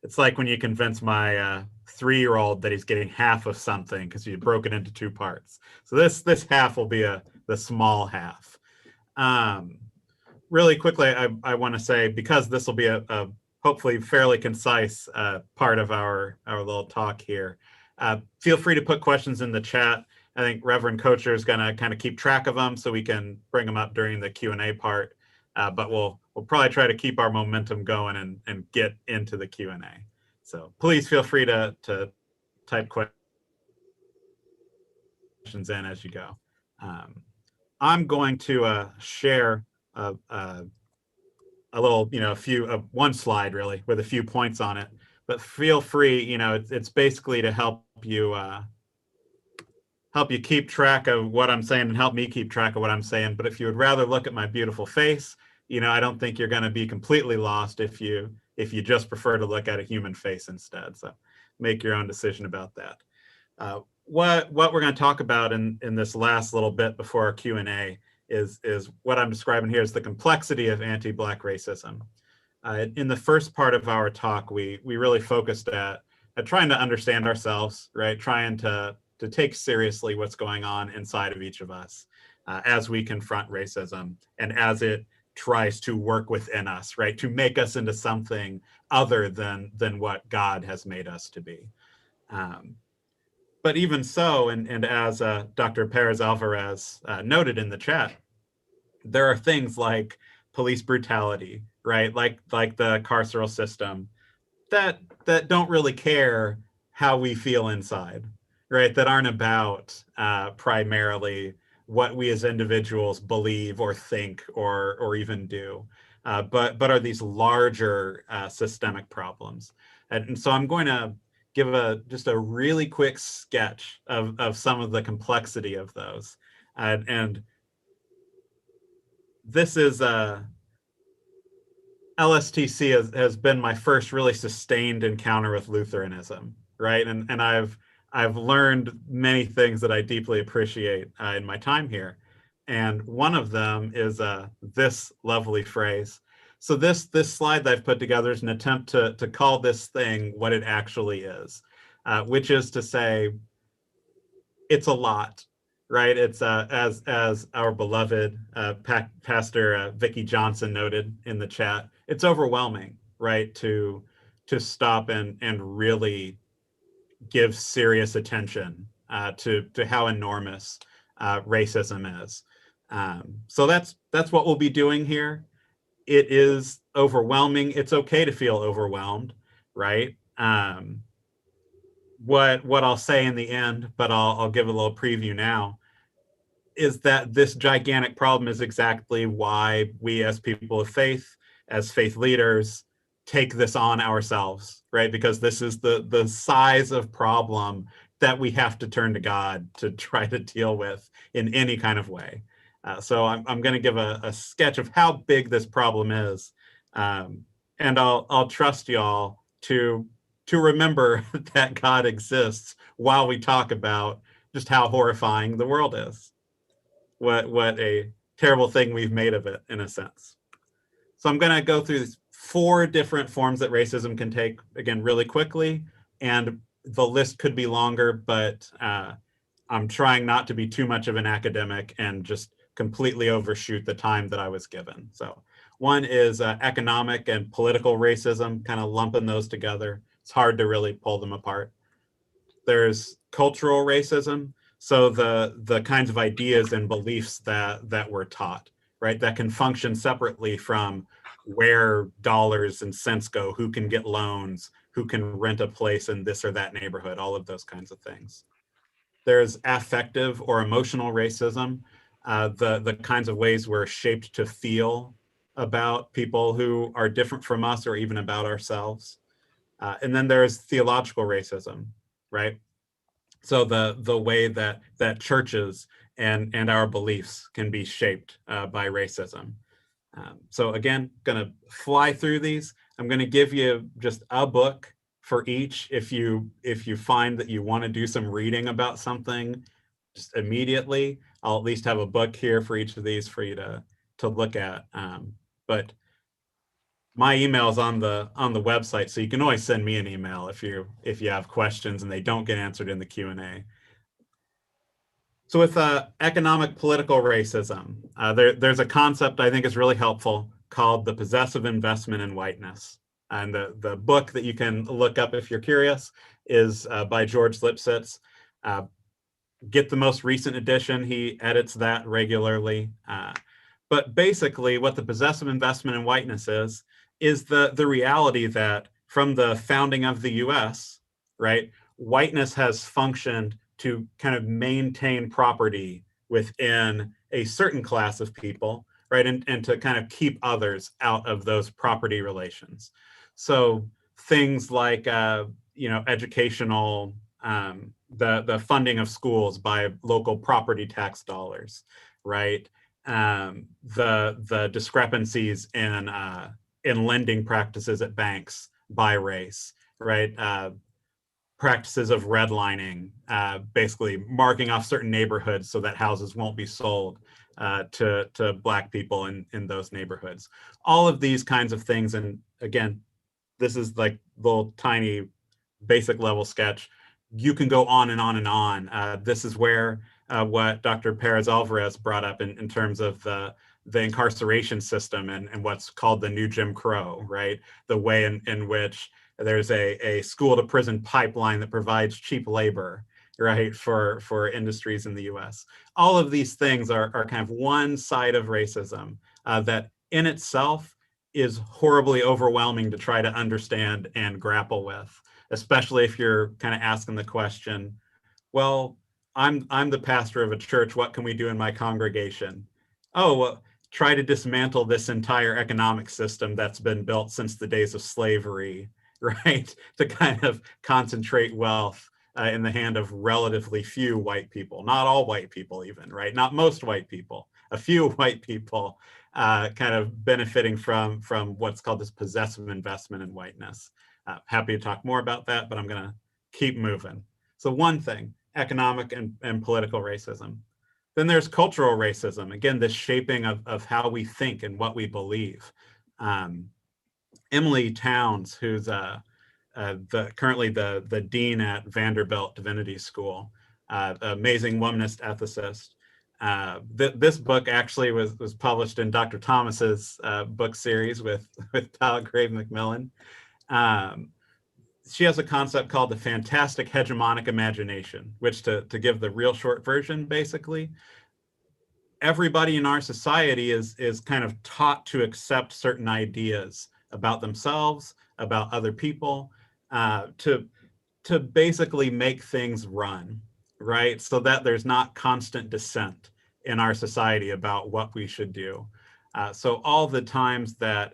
it's like when you convince my 3-year-old that he's getting half of something because you broke it into 2 parts. So this half will be the small half. Really quickly, I want to say, because this will be a hopefully fairly concise part of our little talk here, feel free to put questions in the chat. I think Reverend Kcher is going to kind of keep track of them so we can bring them up during the Q&A part. But we'll probably try to keep our momentum going and get into the Q&A. So please feel free to type questions in as you go. I'm going to share a little, one slide really with a few points on it. But feel free, it's basically to help you keep track of what I'm saying and help me keep track of what I'm saying. But if you would rather look at my beautiful face, I don't think you're going to be completely lost if you just prefer to look at a human face instead. So make your own decision about that. What we're going to talk about in this last little bit before our Q&A is what I'm describing here is the complexity of anti-Black racism. In the first part of our talk, we really focused at trying to understand ourselves, right? Trying to take seriously what's going on inside of each of us as we confront racism and as it tries to work within us, right? To make us into something other than what God has made us to be. But even so, and as Dr. Perez Alvarez noted in the chat, there are things like police brutality, right? Like the carceral system that don't really care how we feel inside, right? That aren't about primarily what we as individuals believe or think or even do, but are these larger systemic problems. And so I'm going to give just a really quick sketch of some of the complexity of those. And this is LSTC has been my first really sustained encounter with Lutheranism, right? And I've learned many things that I deeply appreciate in my time here. And one of them is this lovely phrase. So this slide that I've put together is an attempt to call this thing what it actually is, which is to say, it's a lot, right? It's as our beloved Pastor Vicki Johnson noted in the chat, it's overwhelming, right? To stop and really give serious attention to how enormous racism is. So that's what we'll be doing here. It is overwhelming. It's okay to feel overwhelmed, right? What I'll say in the end, but I'll give a little preview now, is that this gigantic problem is exactly why we as people of faith, as faith leaders, take this on ourselves, right? Because this is the size of problem that we have to turn to God to try to deal with in any kind of way. So I'm going to give a sketch of how big this problem is, and I'll trust y'all to remember that God exists while we talk about just how horrifying the world is. What a terrible thing we've made of it, in a sense. So I'm going to go through 4 different forms that racism can take, again, really quickly, and the list could be longer, but I'm trying not to be too much of an academic and just completely overshoot the time that I was given. So One is economic and political racism, kind of lumping those together. It's hard to really pull them apart. There's cultural racism, so the kinds of ideas and beliefs that we're taught, right, that can function separately from where dollars and cents go, who can get loans, who can rent a place in this or that neighborhood, all of those kinds of things. There's affective or emotional racism, the kinds of ways we're shaped to feel about people who are different from us or even about ourselves. And then there's theological racism, right? So the way that churches and our beliefs can be shaped by racism. So again, gonna fly through these. I'm gonna give you just a book for each. If you find that you want to do some reading about something just immediately, I'll at least have a book here for each of these for you to look at. But my email's on the website, so you can always send me an email if you have questions and they don't get answered in the Q&A. So with economic political racism, there's a concept I think is really helpful called the possessive investment in whiteness. And the book that you can look up if you're curious is by George Lipsitz. Get the most recent edition. He edits that regularly. But basically what the possessive investment in whiteness is the reality that from the founding of the US, right, whiteness has functioned to kind of maintain property within a certain class of people, right, and to kind of keep others out of those property relations. So things like, educational, the funding of schools by local property tax dollars, right? The discrepancies in lending practices at banks by race, right? Practices of redlining, basically marking off certain neighborhoods so that houses won't be sold to Black people in those neighborhoods. All of these kinds of things, and again, this is like little tiny basic level sketch. You can go on and on and on. This is where what Dr. Perez Alvarez brought up in terms of the incarceration system and what's called the new Jim Crow, right? The way in which there's a school to prison pipeline that provides cheap labor, right, for industries in the US. All of these things are kind of one side of racism that in itself is horribly overwhelming to try to understand and grapple with, especially if you're kind of asking the question, well, I'm the pastor of a church, what can we do in my congregation? Oh, well, try to dismantle this entire economic system that's been built since the days of slavery, right? To kind of concentrate wealth in the hand of relatively few white people, not all white people even, right? Not most white people, a few white people kind of benefiting from what's called this possessive investment in whiteness. Happy to talk more about that, but I'm gonna keep moving. So one thing, economic and political racism. Then there's cultural racism. Again, this shaping of how we think and what we believe. Emily Towns, who's currently the dean at Vanderbilt Divinity School, amazing womanist ethicist. This book actually was published in Dr. Thomas's book series with Palgrave Macmillan. She has a concept called the fantastic hegemonic imagination, which to give the real short version, basically, everybody in our society is kind of taught to accept certain ideas about themselves, about other people, to basically make things run, right? So that there's not constant dissent in our society about what we should do. So all the times that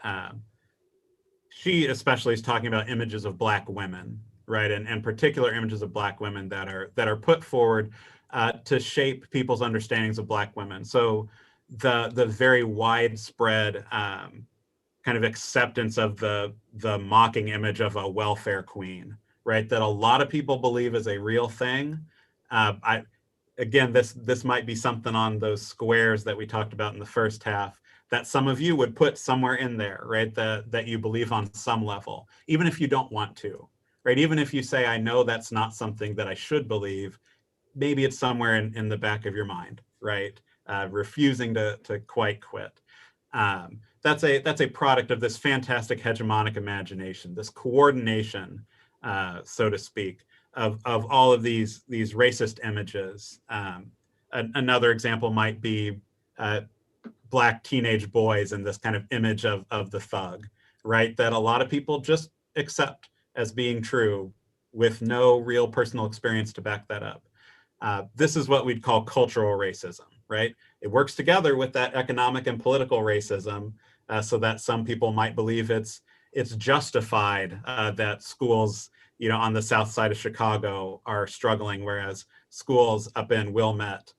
she especially is talking about images of Black women, right? And particular images of Black women that are put forward to shape people's understandings of Black women. So the very widespread kind of acceptance of the mocking image of a welfare queen, right? That a lot of people believe is a real thing. Again, this might be something on those squares that we talked about in the first half that some of you would put somewhere in there, right? That you believe on some level, even if you don't want to, right? Even if you say, I know that's not something that I should believe, maybe it's somewhere in the back of your mind, right? Refusing to quite quit. That's a product of this fantastic hegemonic imagination, this coordination, so to speak, of all of these racist images. Another example might be Black teenage boys and this kind of image of the thug, right? That a lot of people just accept as being true with no real personal experience to back that up. This is what we'd call cultural racism, right? It works together with that economic and political racism, so that some people might believe it's justified that schools, on the south side of Chicago are struggling, whereas schools up in Wilmette,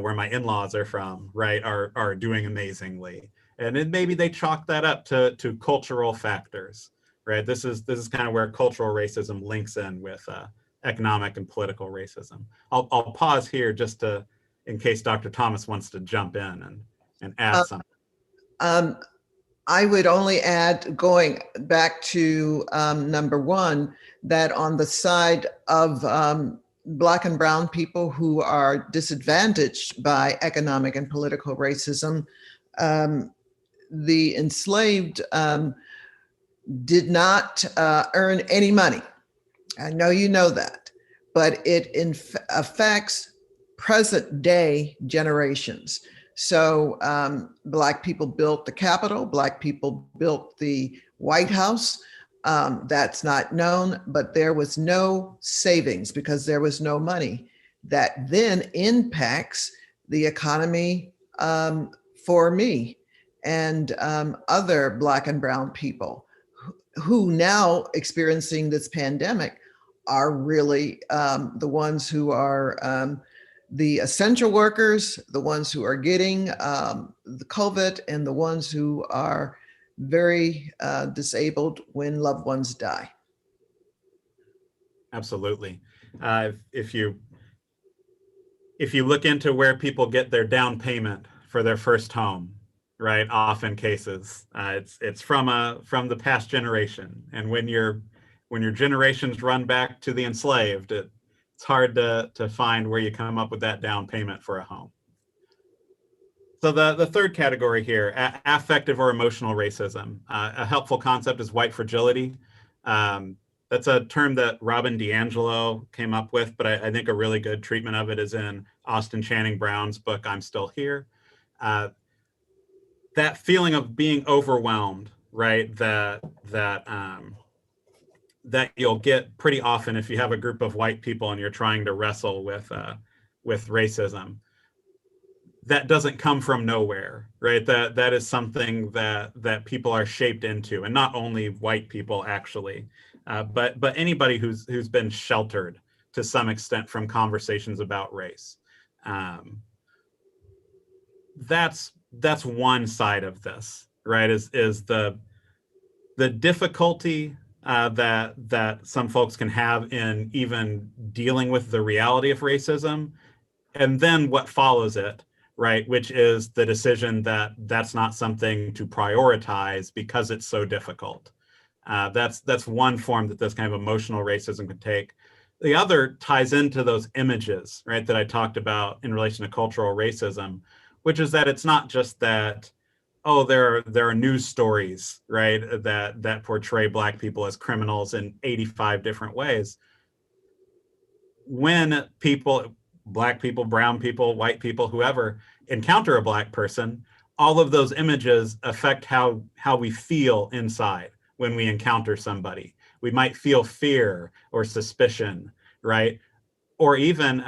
where my in-laws are from, right, are doing amazingly. And then maybe they chalk that up to cultural factors, right? This is kind of where cultural racism links in with economic and political racism. I'll pause here just in case Dr. Thomas wants to jump in and add something. I would only add, going back to number one, that on the side of Black and brown people who are disadvantaged by economic and political racism, the enslaved did not earn any money. I know you know that, but it affects present day generations. So Black people built the Capitol, Black people built the White House. That's not known, but there was no savings because there was no money. That then impacts the economy for me and other Black and brown people who now experiencing this pandemic are really the ones who are the essential workers, the ones who are getting the COVID, and the ones who are very disabled when loved ones die. Absolutely. If you look into where people get their down payment for their first home, right, often cases, it's from the past generation. And when your generations run back to the enslaved, it's hard to find where you come up with that down payment for a home. So the third category here, affective or emotional racism. A helpful concept is white fragility. That's a term that Robin DiAngelo came up with, but I think a really good treatment of it is in Austin Channing Brown's book, I'm Still Here. That feeling of being overwhelmed, right, that you'll get pretty often if you have a group of white people and you're trying to wrestle with racism. That doesn't come from nowhere, right? That is something that people are shaped into, and not only white people actually, but anybody who's been sheltered to some extent from conversations about race. That's one side of this, right? Is the difficulty that some folks can have in even dealing with the reality of racism, and then what follows it, right? Which is the decision that that's not something to prioritize because it's so difficult. That's one form that this kind of emotional racism could take. The other ties into those images, right, that I talked about in relation to cultural racism, which is that it's not just that, oh, there are news stories, right, that portray Black people as criminals in 85 different ways. When people, Black people, brown people, white people, whoever, encounter a Black person, all of those images affect how we feel inside when we encounter somebody. We might feel fear or suspicion, right? Or even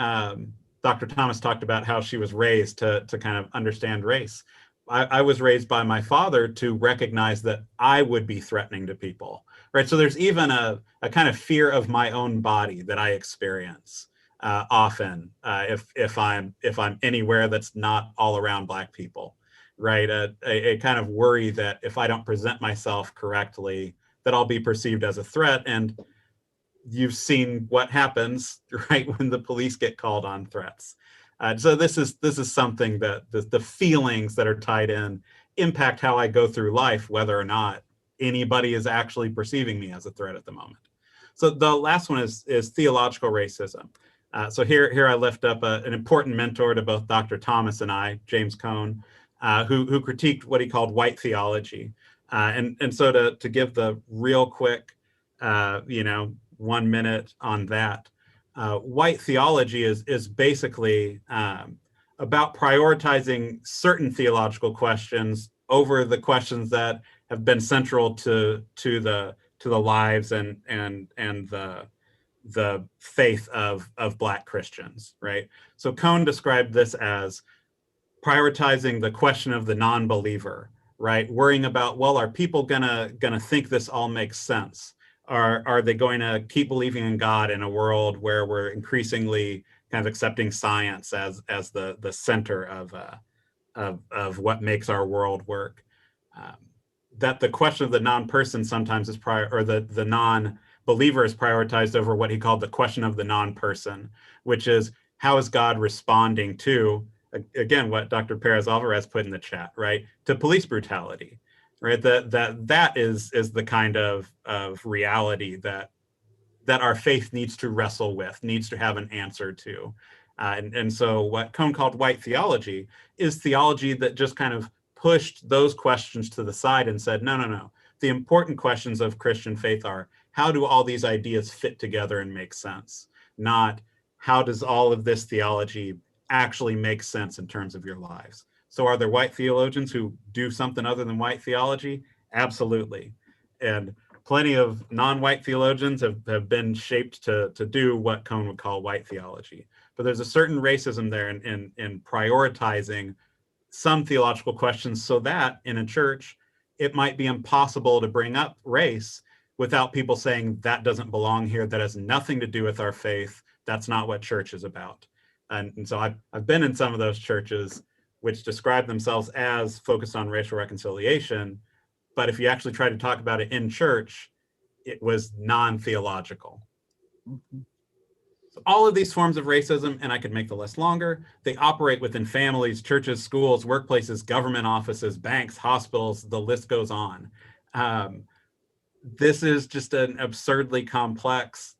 Dr. Thomas talked about how she was raised to kind of understand race. I was raised by my father to recognize that I would be threatening to people, right? So there's even a kind of fear of my own body that I experience often if I'm anywhere that's not all around Black people, right? A kind of worry that if I don't present myself correctly, that I'll be perceived as a threat. And you've seen what happens, right, when the police get called on threats. So this is something that the feelings that are tied in impact how I go through life, whether or not anybody is actually perceiving me as a threat at the moment. So the last one is theological racism. So here I lift up an important mentor to both Dr. Thomas and I, James Cone. who critiqued what he called white theology. And so to give the real quick, 1 minute on that, white theology is basically about prioritizing certain theological questions over the questions that have been central to the lives and the faith of Black Christians, right? So Cone described this as prioritizing the question of the non-believer, right? Worrying about, well, are people gonna think this all makes sense? Are they going to keep believing in God in a world where we're increasingly kind of accepting science as the center of what makes our world work? That the question of the non-person sometimes is the non-believer is prioritized over what he called the question of the non-person, which is, how is God responding to, again, what Dr. Perez Alvarez put in the chat, right? To police brutality, right? That is the kind of reality that our faith needs to wrestle with, needs to have an answer to. And so what Cone called white theology is theology that just kind of pushed those questions to the side and said, no. The important questions of Christian faith are, how do all these ideas fit together and make sense? Not, how does all of this theology actually make sense in terms of your lives? So are there white theologians who do something other than white theology? Absolutely. And plenty of non-white theologians have been shaped to do what Cone would call white theology. But there's a certain racism there in prioritizing some theological questions so that in a church, it might be impossible to bring up race without people saying that doesn't belong here, that has nothing to do with our faith, that's not what church is about. And so I've been in some of those churches which describe themselves as focused on racial reconciliation, but if you actually try to talk about it in church, it was non-theological. Mm-hmm. So all of these forms of racism, and I could make the list longer, they operate within families, churches, schools, workplaces, government offices, banks, hospitals, the list goes on. This is just an absurdly complex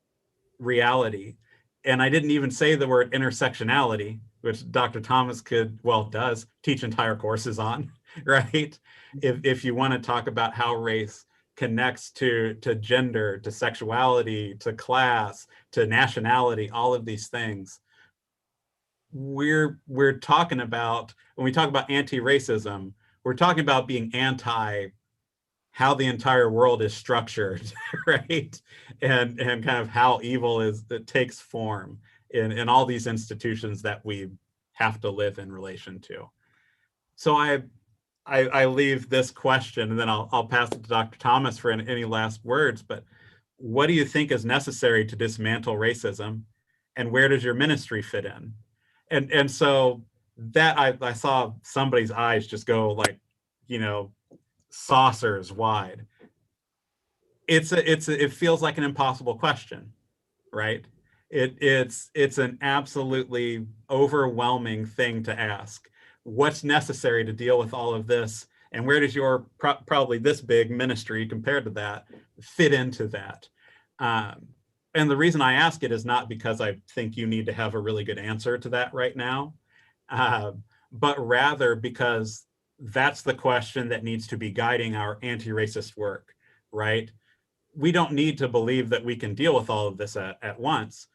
reality. And I didn't even say the word intersectionality, which Dr. Thomas does teach entire courses on, right? If you want to talk about how race connects to gender, to sexuality, to class, to nationality, all of these things, we're talking about, when we talk about anti-racism, we're talking about being anti how the entire world is structured, right? And kind of how evil that takes form in all these institutions that we have to live in relation to. So I leave this question, and then I'll pass it to Dr. Thomas for any last words, but what do you think is necessary to dismantle racism, and where does your ministry fit in? And so that I saw somebody's eyes just go like, saucers wide. It feels like an impossible question, right? It's an absolutely overwhelming thing to ask. What's necessary to deal with all of this, and where does your probably this big ministry compared to that fit into that? And the reason I ask it is not because I think you need to have a really good answer to that right now, but rather because that's the question that needs to be guiding our anti-racist work, right? We don't need to believe that we can deal with all of this at once.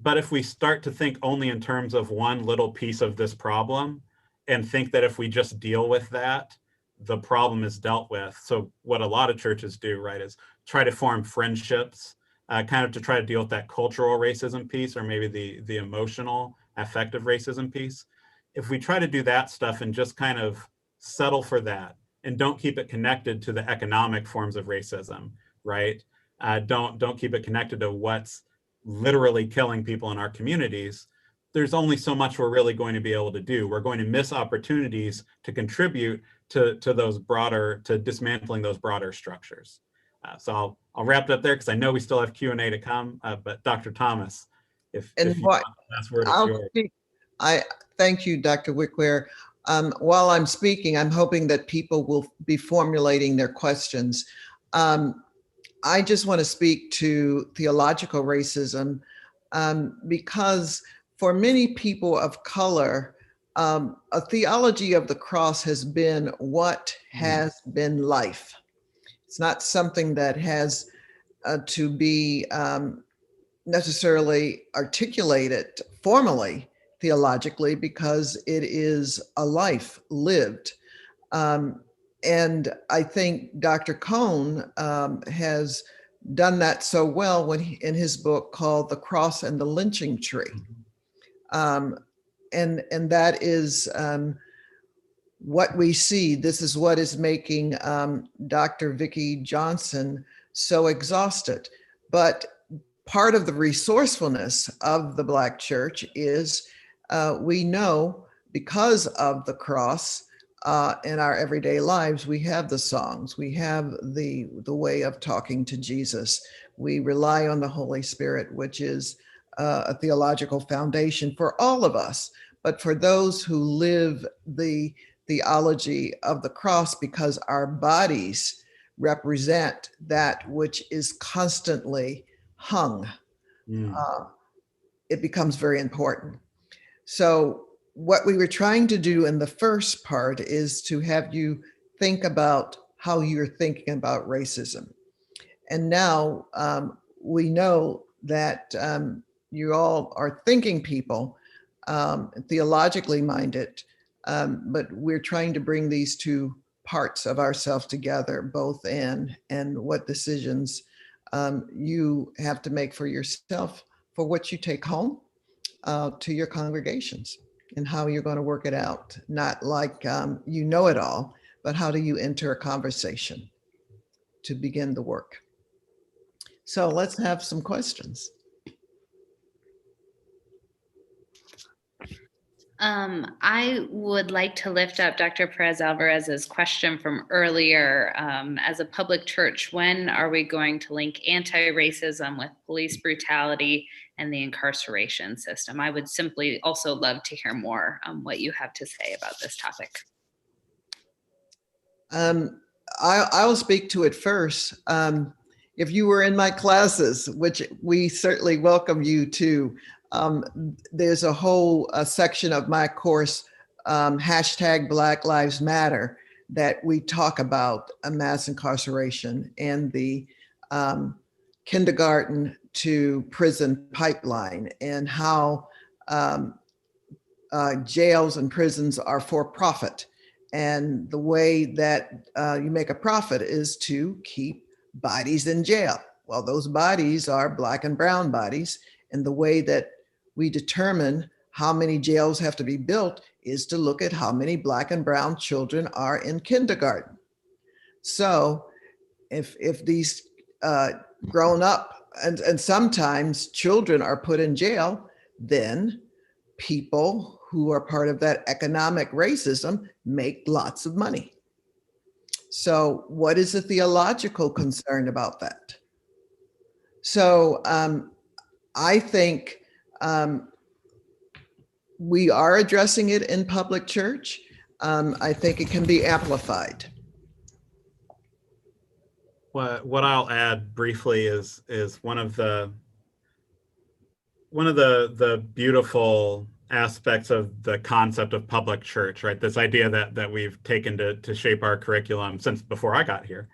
But if we start to think only in terms of one little piece of this problem and think that if we just deal with that, the problem is dealt with. So what a lot of churches do, right, is try to form friendships, kind of to try to deal with that cultural racism piece, or maybe the emotional, affective racism piece. If we try to do that stuff and just kind of settle for that and don't keep it connected to the economic forms of racism, right? Don't keep it connected to what's literally killing people in our communities. There's only so much we're really going to be able to do. We're going to miss opportunities to contribute to dismantling those broader structures. So I'll wrap it up there because I know we still have Q&A to come. But Dr. Thomas, if you want the last word, it's yours. I thank you, Dr. Wickwear. While I'm speaking, I'm hoping that people will be formulating their questions. I just want to speak to theological racism because for many people of color, a theology of the cross has been what has been life. It's not something that has to be necessarily articulated formally theologically, because it is a life lived. And I think Dr. Cone has done that so well when in his book called The Cross and the Lynching Tree. And that is what we see. This is what is making Dr. Vicki Johnson so exhausted. But part of the resourcefulness of the Black church is we know, because of the cross in our everyday lives, we have the songs, we have the way of talking to Jesus. We rely on the Holy Spirit, which is a theological foundation for all of us, but for those who live the theology of the cross, because our bodies represent that which is constantly hung, it becomes very important. So what we were trying to do in the first part is to have you think about how you're thinking about racism. And now we know that you all are thinking people, theologically minded, but we're trying to bring these two parts of ourselves together, both and what decisions you have to make for yourself for what you take home to your congregations, and how you're going to work it out. Not like you know it all, but how do you enter a conversation to begin the work? So let's have some questions. I would like to lift up Dr. Perez Alvarez's question from earlier. As a public church, when are we going to link anti-racism with police brutality and the incarceration system? I would simply also love to hear more what you have to say about this topic. I'll speak to it first. If you were in my classes, which we certainly welcome you to, there's a whole section of my course, hashtag Black Lives Matter, that we talk about mass incarceration and the kindergarten to prison pipeline, and how jails and prisons are for profit. And the way that you make a profit is to keep bodies in jail. Well, those bodies are Black and brown bodies. And the way that we determine how many jails have to be built is to look at how many Black and brown children are in kindergarten. So if these grown up, and sometimes children are put in jail, then people who are part of that economic racism make lots of money. So what is the theological concern about that? So I think we are addressing it in public church. I think it can be amplified. What I'll add briefly is one of the beautiful aspects of the concept of public church, right? This idea that we've taken to shape our curriculum since before I got here,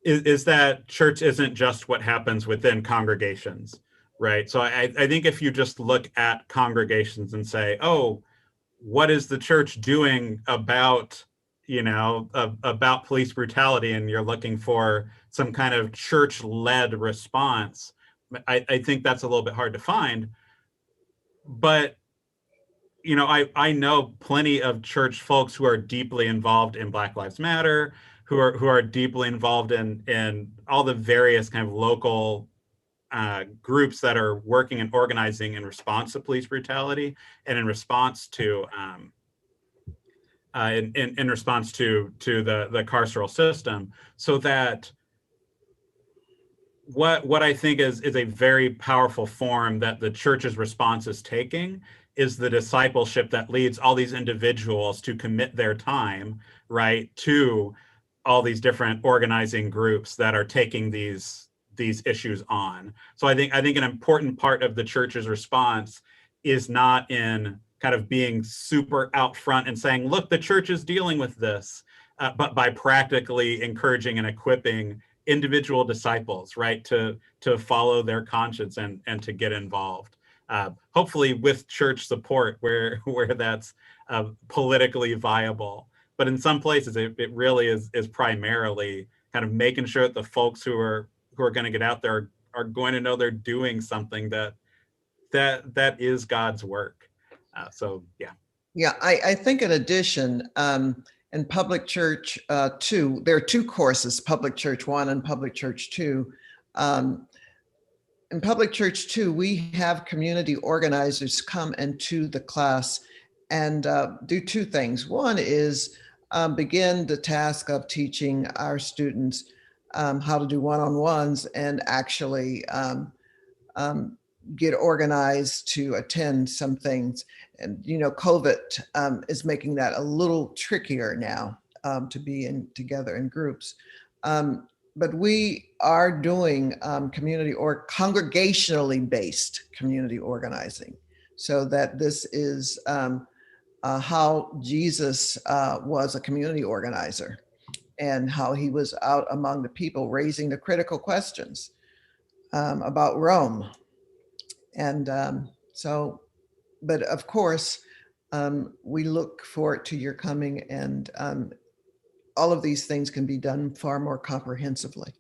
is that church isn't just what happens within congregations, right? So I think if you just look at congregations and say, oh, what is the church doing about, about police brutality, and you're looking for some kind of church-led response, I think that's a little bit hard to find. But, I know plenty of church folks who are deeply involved in Black Lives Matter, who are deeply involved in all the various kind of local groups that are working and organizing in response to police brutality and in response to in response to the carceral system. So that what I think is a very powerful form that the church's response is taking is the discipleship that leads all these individuals to commit their time, right, to all these different organizing groups that are taking these issues on. So I think an important part of the church's response is not in kind of being super out front and saying, look, the church is dealing with this, but by practically encouraging and equipping individual disciples, right, to follow their conscience and to get involved. Hopefully with church support where that's politically viable. But in some places, it really is primarily kind of making sure that the folks who are going to get out there are going to know they're doing something that is God's work. So yeah. Yeah, I think in addition, in Public Church 2, there are 2 courses, Public Church 1 and Public Church 2. In Public Church 2, we have community organizers come into the class and do 2 things. One is begin the task of teaching our students how to do one-on-ones and actually get organized to attend some things. And, you know, COVID is making that a little trickier now to be together in groups. But we are doing community or congregationally based community organizing, so that this is how Jesus was a community organizer and how he was out among the people raising the critical questions about Rome. And but of course, we look forward to your coming, and all of these things can be done far more comprehensively.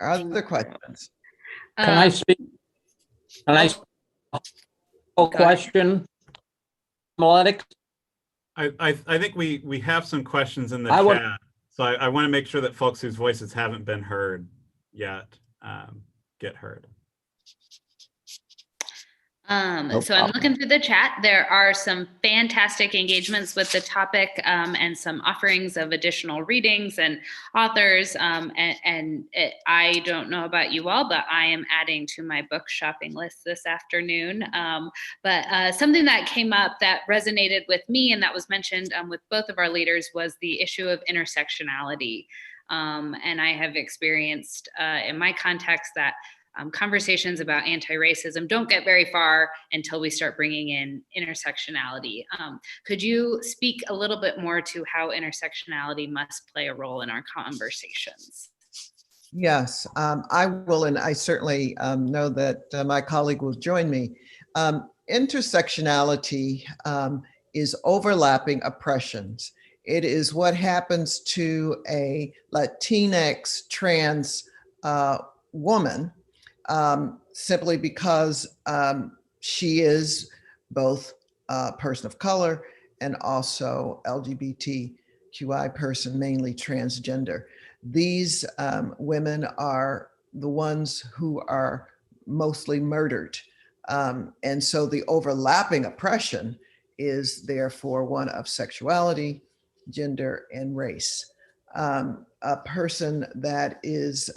Other questions? Can I speak? Can I? A question. Analytics. I think we have some questions in the chat. So I want to make sure that folks whose voices haven't been heard yet get heard. So I'm looking through the chat. There are some fantastic engagements with the topic and some offerings of additional readings and authors. I don't know about you all, but I am adding to my book shopping list this afternoon. But something that came up that resonated with me and that was mentioned with both of our leaders was the issue of intersectionality. And I have experienced in my context that conversations about anti-racism don't get very far until we start bringing in intersectionality. Could you speak a little bit more to how intersectionality must play a role in our conversations? Yes, I will, and I certainly know that my colleague will join me. Intersectionality is overlapping oppressions. It is what happens to a Latinx trans woman simply because she is both a person of color and also LGBTQI person, mainly transgender. These women are the ones who are mostly murdered. And so the overlapping oppression is therefore one of sexuality, gender, and race. A person that is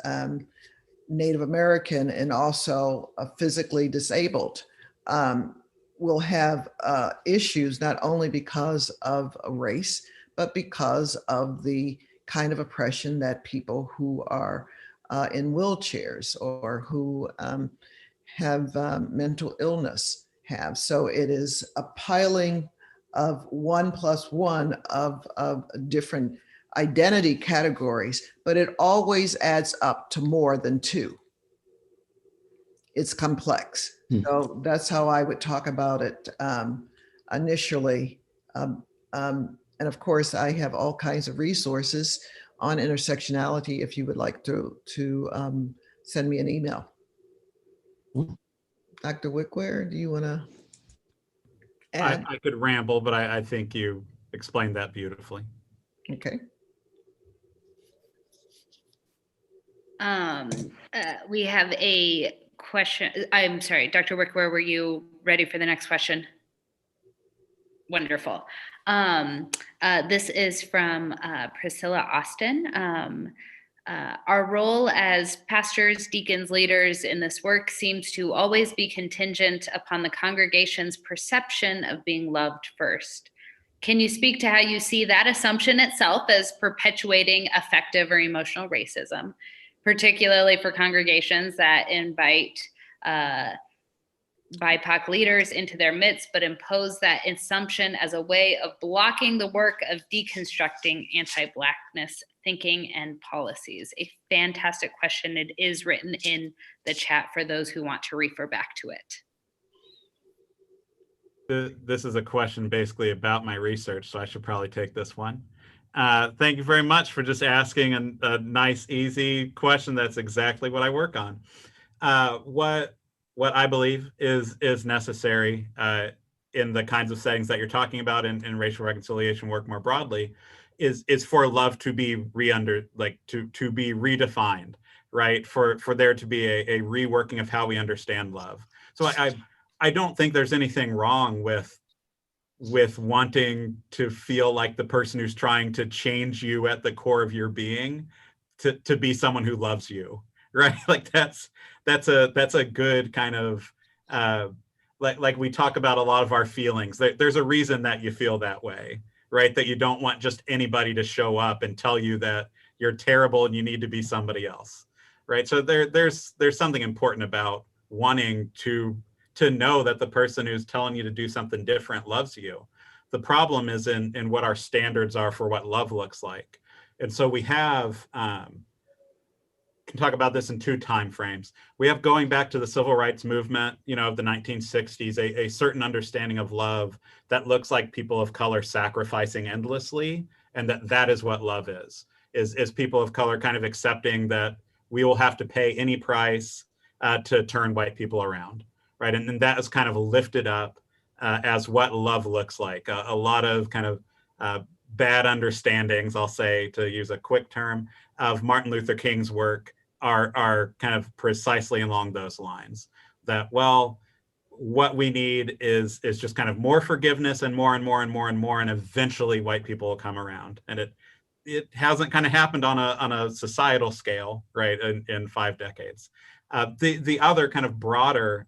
Native American and also physically disabled will have issues not only because of race, but because of the kind of oppression that people who are in wheelchairs or who have mental illness have. So it is a piling of 1 + 1 of different identity categories, but it always adds up to more than 2. It's complex. So that's how I would talk about it initially. And of course, I have all kinds of resources on intersectionality if you would like to send me an email. Dr. Wickwear, do you want to add? I could ramble, but I think you explained that beautifully. Okay. We have a question. I'm sorry, Dr. Wickwear, were you ready for the next question? Wonderful. This is from Priscilla Austin. Our role as pastors, deacons, leaders in this work seems to always be contingent upon the congregation's perception of being loved first. Can you speak to how you see that assumption itself as perpetuating affective or emotional racism, particularly for congregations that invite BIPOC leaders into their midst, but impose that assumption as a way of blocking the work of deconstructing anti-Blackness thinking and policies? A fantastic question. It is written in the chat for those who want to refer back to it. This is a question basically about my research, so I should probably take this one. Thank you very much for just asking a nice, easy question. That's exactly what I work on. What I believe is necessary in the kinds of settings that you're talking about in racial reconciliation work more broadly is for love to be to be redefined, right? For there to be a reworking of how we understand love. So I don't think there's anything wrong with wanting to feel like the person who's trying to change you at the core of your being to be someone who loves you, right? Like that's a good kind of like we talk about a lot of our feelings. There's a reason that you feel that way, right? That you don't want just anybody to show up and tell you that you're terrible and you need to be somebody else, right? So there's something important about wanting to know that the person who's telling you to do something different loves you. The problem is in what our standards are for what love looks like. And so we have, can talk about this in two time frames. We have, going back to the civil rights movement, of the 1960s, a certain understanding of love that looks like people of color sacrificing endlessly, and that is what love is people of color kind of accepting that we will have to pay any price to turn white people around. Right, and then that is kind of lifted up as what love looks like. A lot of kind of bad understandings, I'll say, to use a quick term, of Martin Luther King's work are kind of precisely along those lines. That, well, what we need is just kind of more forgiveness and more and more and more and more, and eventually white people will come around. And it hasn't kind of happened on a societal scale, right, in 5 decades. The other kind of broader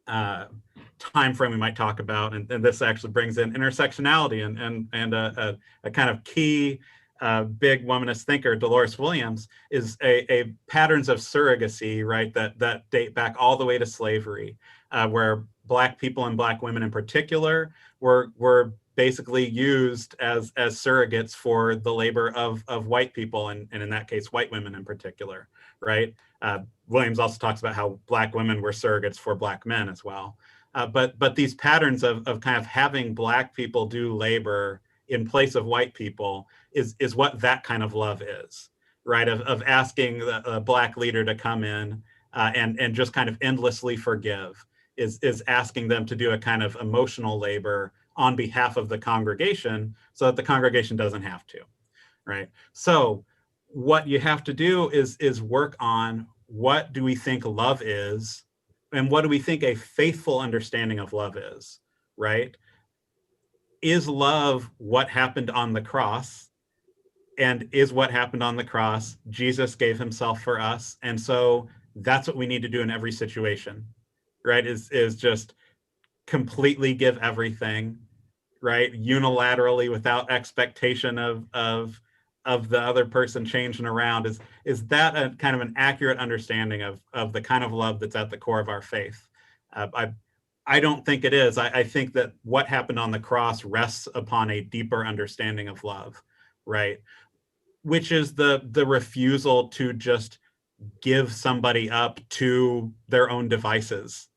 time frame we might talk about, and this actually brings in intersectionality and a kind of key big womanist thinker, Dolores Williams, is a patterns of surrogacy, right, that date back all the way to slavery, where Black people and Black women in particular were basically used as surrogates for the labor of white people, and in that case, white women in particular, right? Williams also talks about how Black women were surrogates for Black men as well. But these patterns of kind of having Black people do labor in place of white people is what that kind of love is, right? Of asking a Black leader to come in and just kind of endlessly forgive, is asking them to do a kind of emotional labor on behalf of the congregation so that the congregation doesn't have to, right? So what you have to do is work on, what do we think love is, and what do we think a faithful understanding of love is, right? Is love what happened on the cross? And is what happened on the cross, Jesus gave himself for us? And so that's what we need to do in every situation, right? Is just completely give everything, right? Unilaterally, without expectation of the other person changing around. Is that a kind of an accurate understanding of the kind of love that's at the core of our faith? I don't think it is. I think that what happened on the cross rests upon a deeper understanding of love, right? Which is the refusal to just give somebody up to their own devices,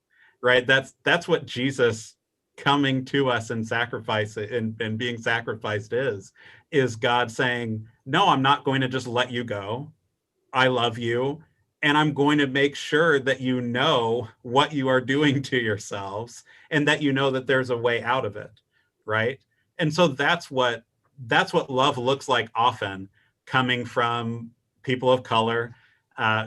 right? That's what Jesus coming to us and sacrifice and being sacrificed is God saying, no, I'm not going to just let you go. I love you. And I'm going to make sure that you know what you are doing to yourselves, and that you know that there's a way out of it, right? And so that's what love looks like, often coming from people of color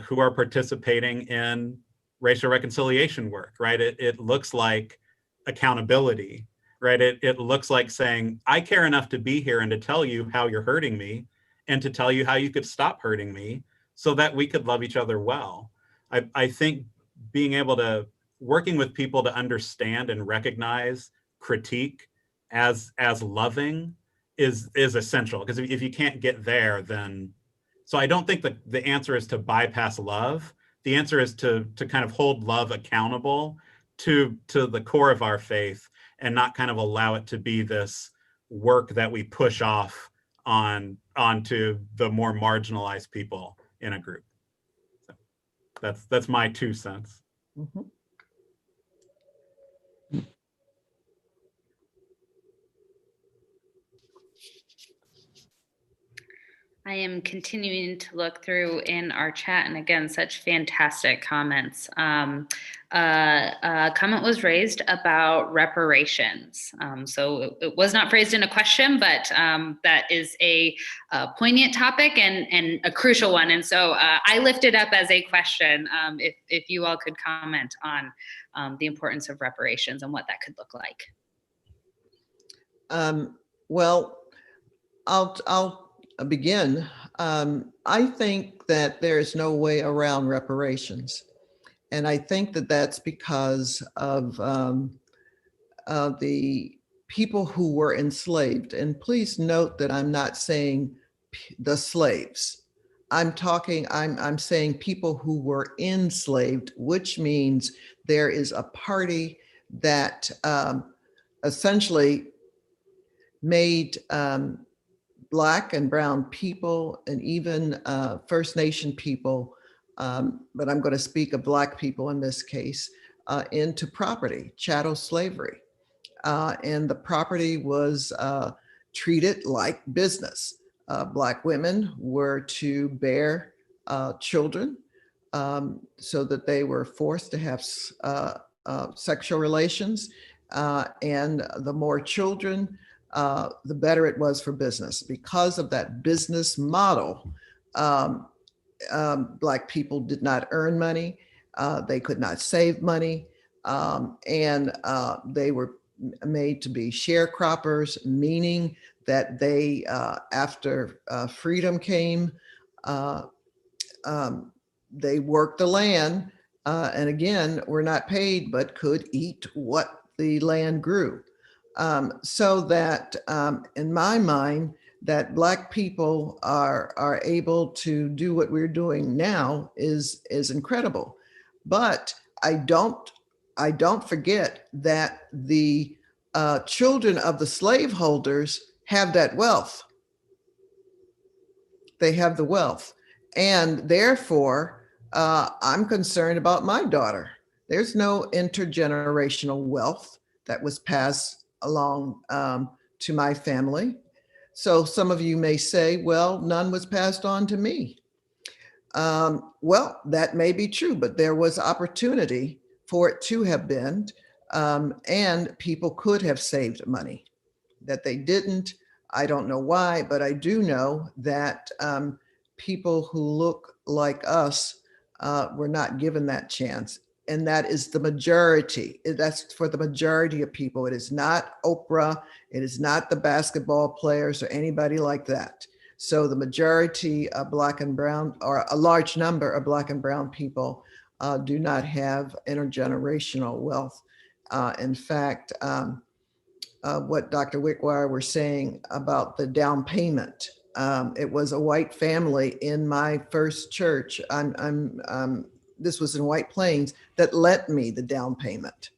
who are participating in racial reconciliation work, right? It looks like accountability, right? It looks like saying, I care enough to be here and to tell you how you're hurting me, and to tell you how you could stop hurting me, so that we could love each other well. I think being able to, working with people to understand and recognize critique as loving is essential, because if you can't get there, then, so I don't think that the answer is to bypass love. The answer is to kind of hold love accountable to the core of our faith, and not kind of allow it to be this work that we push off onto the more marginalized people in a group. So that's my 2 cents. Mhm. I am continuing to look through in our chat, and again, such fantastic comments. A comment was raised about reparations. So it was not phrased in a question, but that is a poignant topic and a crucial one. And so I lift it up as a question, if you all could comment on the importance of reparations and what that could look like. Well, I'll begin. I think that there is no way around reparations. And I think that that's because of the people who were enslaved. And please note that I'm not saying the slaves. I'm saying people who were enslaved, which means there is a party that essentially made Black and brown people and even First Nation people, but I'm going to speak of Black people in this case, into property, chattel slavery. And the property was treated like business. Black women were to bear children so that they were forced to have sexual relations. And the more children, the better it was for business. Because of that business model, Black people did not earn money, they could not save money, and they were made to be sharecroppers, meaning that they, after freedom came, they worked the land, and again, were not paid, but could eat what the land grew. So that in my mind, that Black people are able to do what we're doing now is incredible. But I don't forget that the children of the slaveholders have that wealth. They have the wealth. And therefore, I'm concerned about my daughter. There's no intergenerational wealth that was passed along to my family. So some of you may say, well, none was passed on to me. Well, that may be true, but there was opportunity for it to have been, and people could have saved money. That they didn't, I don't know why, but I do know that people who look like us were not given that chance. And that is the majority. That's for the majority of people. It is not Oprah. It is not the basketball players or anybody like that. So the majority of Black and brown, or a large number of Black and brown people, do not have intergenerational wealth. In fact, what Dr. Wickwear were saying about the down payment, it was a white family in my first church. This was in White Plains, that lent me the down payment.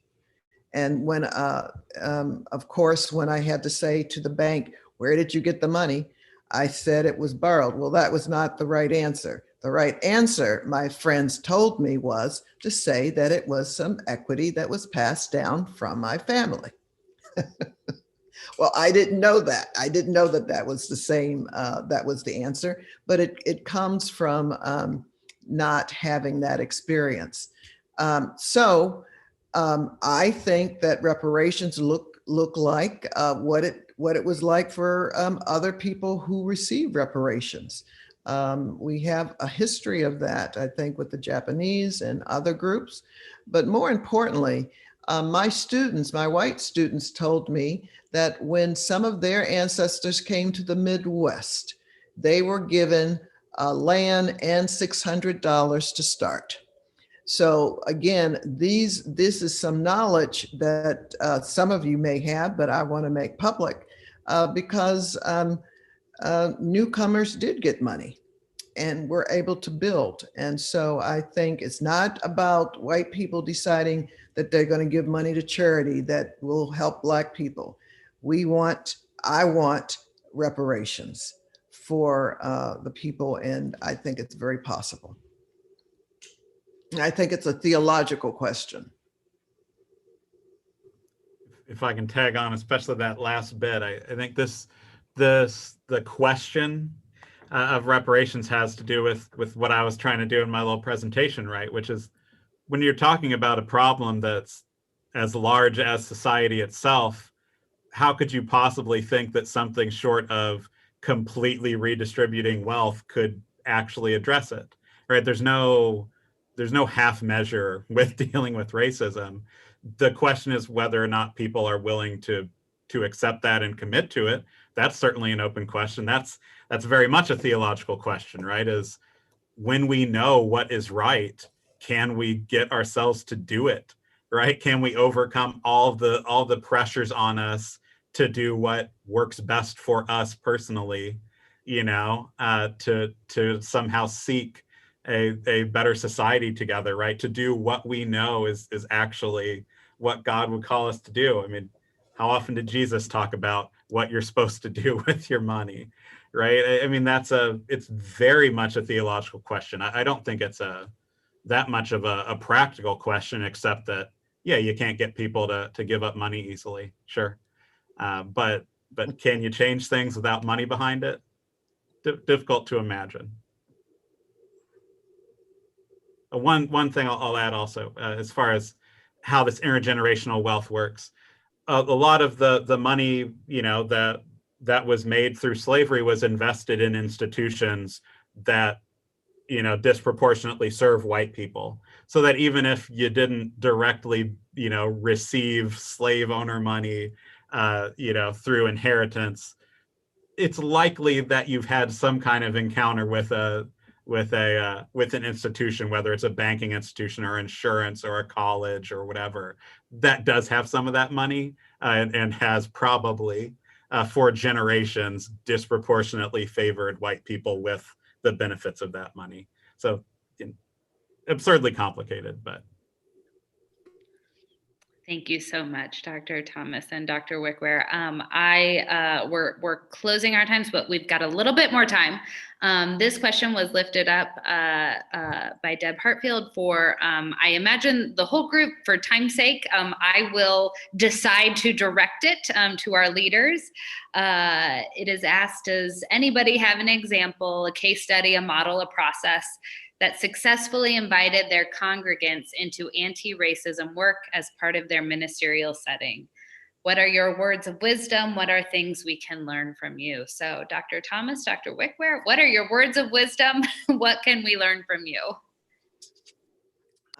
And when, of course, when I had to say to the bank, where did you get the money? I said it was borrowed. Well, that was not the right answer. The right answer, my friends told me, was to say that it was some equity that was passed down from my family. Well, I didn't know that. I didn't know that that was the same, that was the answer, but it comes from not having that experience. So I think that reparations look like what it was like for other people who received reparations. We have a history of that, I think, with the Japanese and other groups. But more importantly, my white students told me that when some of their ancestors came to the Midwest, they were given land and $600 to start. So again, this is some knowledge that some of you may have, but I want to make public because newcomers did get money. and we're able to build. And so I think it's not about white people deciding that they're going to give money to charity that will help Black people. I want reparations for the people, and I think it's very possible. I think it's a theological question. If I can tag on, especially that last bit, I think the question of reparations has to do with what I was trying to do in my little presentation, right? Which is when you're talking about a problem that's as large as society itself, how could you possibly think that something short of completely redistributing wealth could actually address it, right? There's no half measure with dealing with racism. The question is whether or not people are willing to accept that and commit to it. That's certainly an open question. That's very much a theological question, right? Is when we know what is right, can we get ourselves to do it, right? Can we overcome all the pressures on us to do what works best for us personally, to somehow seek a better society together, right? To do what we know is actually what God would call us to do. I mean, how often did Jesus talk about what you're supposed to do with your money, right? I mean, it's very much a theological question. I don't think it's that much of a practical question, except that, yeah, you can't get people to give up money easily, sure. But can you change things without money behind it? Difficult to imagine. One thing I'll add also, as far as how this intergenerational wealth works, a lot of the money, that was made through slavery was invested in institutions that, disproportionately serve white people. So that even if you didn't directly, receive slave owner money, through inheritance, it's likely that you've had some kind of encounter with an institution, whether it's a banking institution or insurance or a college or whatever, that does have some of that money and has probably for generations disproportionately favored white people with the benefits of that money. So absurdly complicated, but. Thank you so much, Dr. Thomas and Dr. Wickwear. We're closing our times, but we've got a little bit more time. This question was lifted up by Deb Hartfield for, I imagine the whole group. For time's sake, I will decide to direct it to our leaders. It is asked, does anybody have an example, a case study, a model, a process that successfully invited their congregants into anti-racism work as part of their ministerial setting? What are your words of wisdom? What are things we can learn from you? So Dr. Thomas, Dr. Wickwear, what are your words of wisdom? What can we learn from you?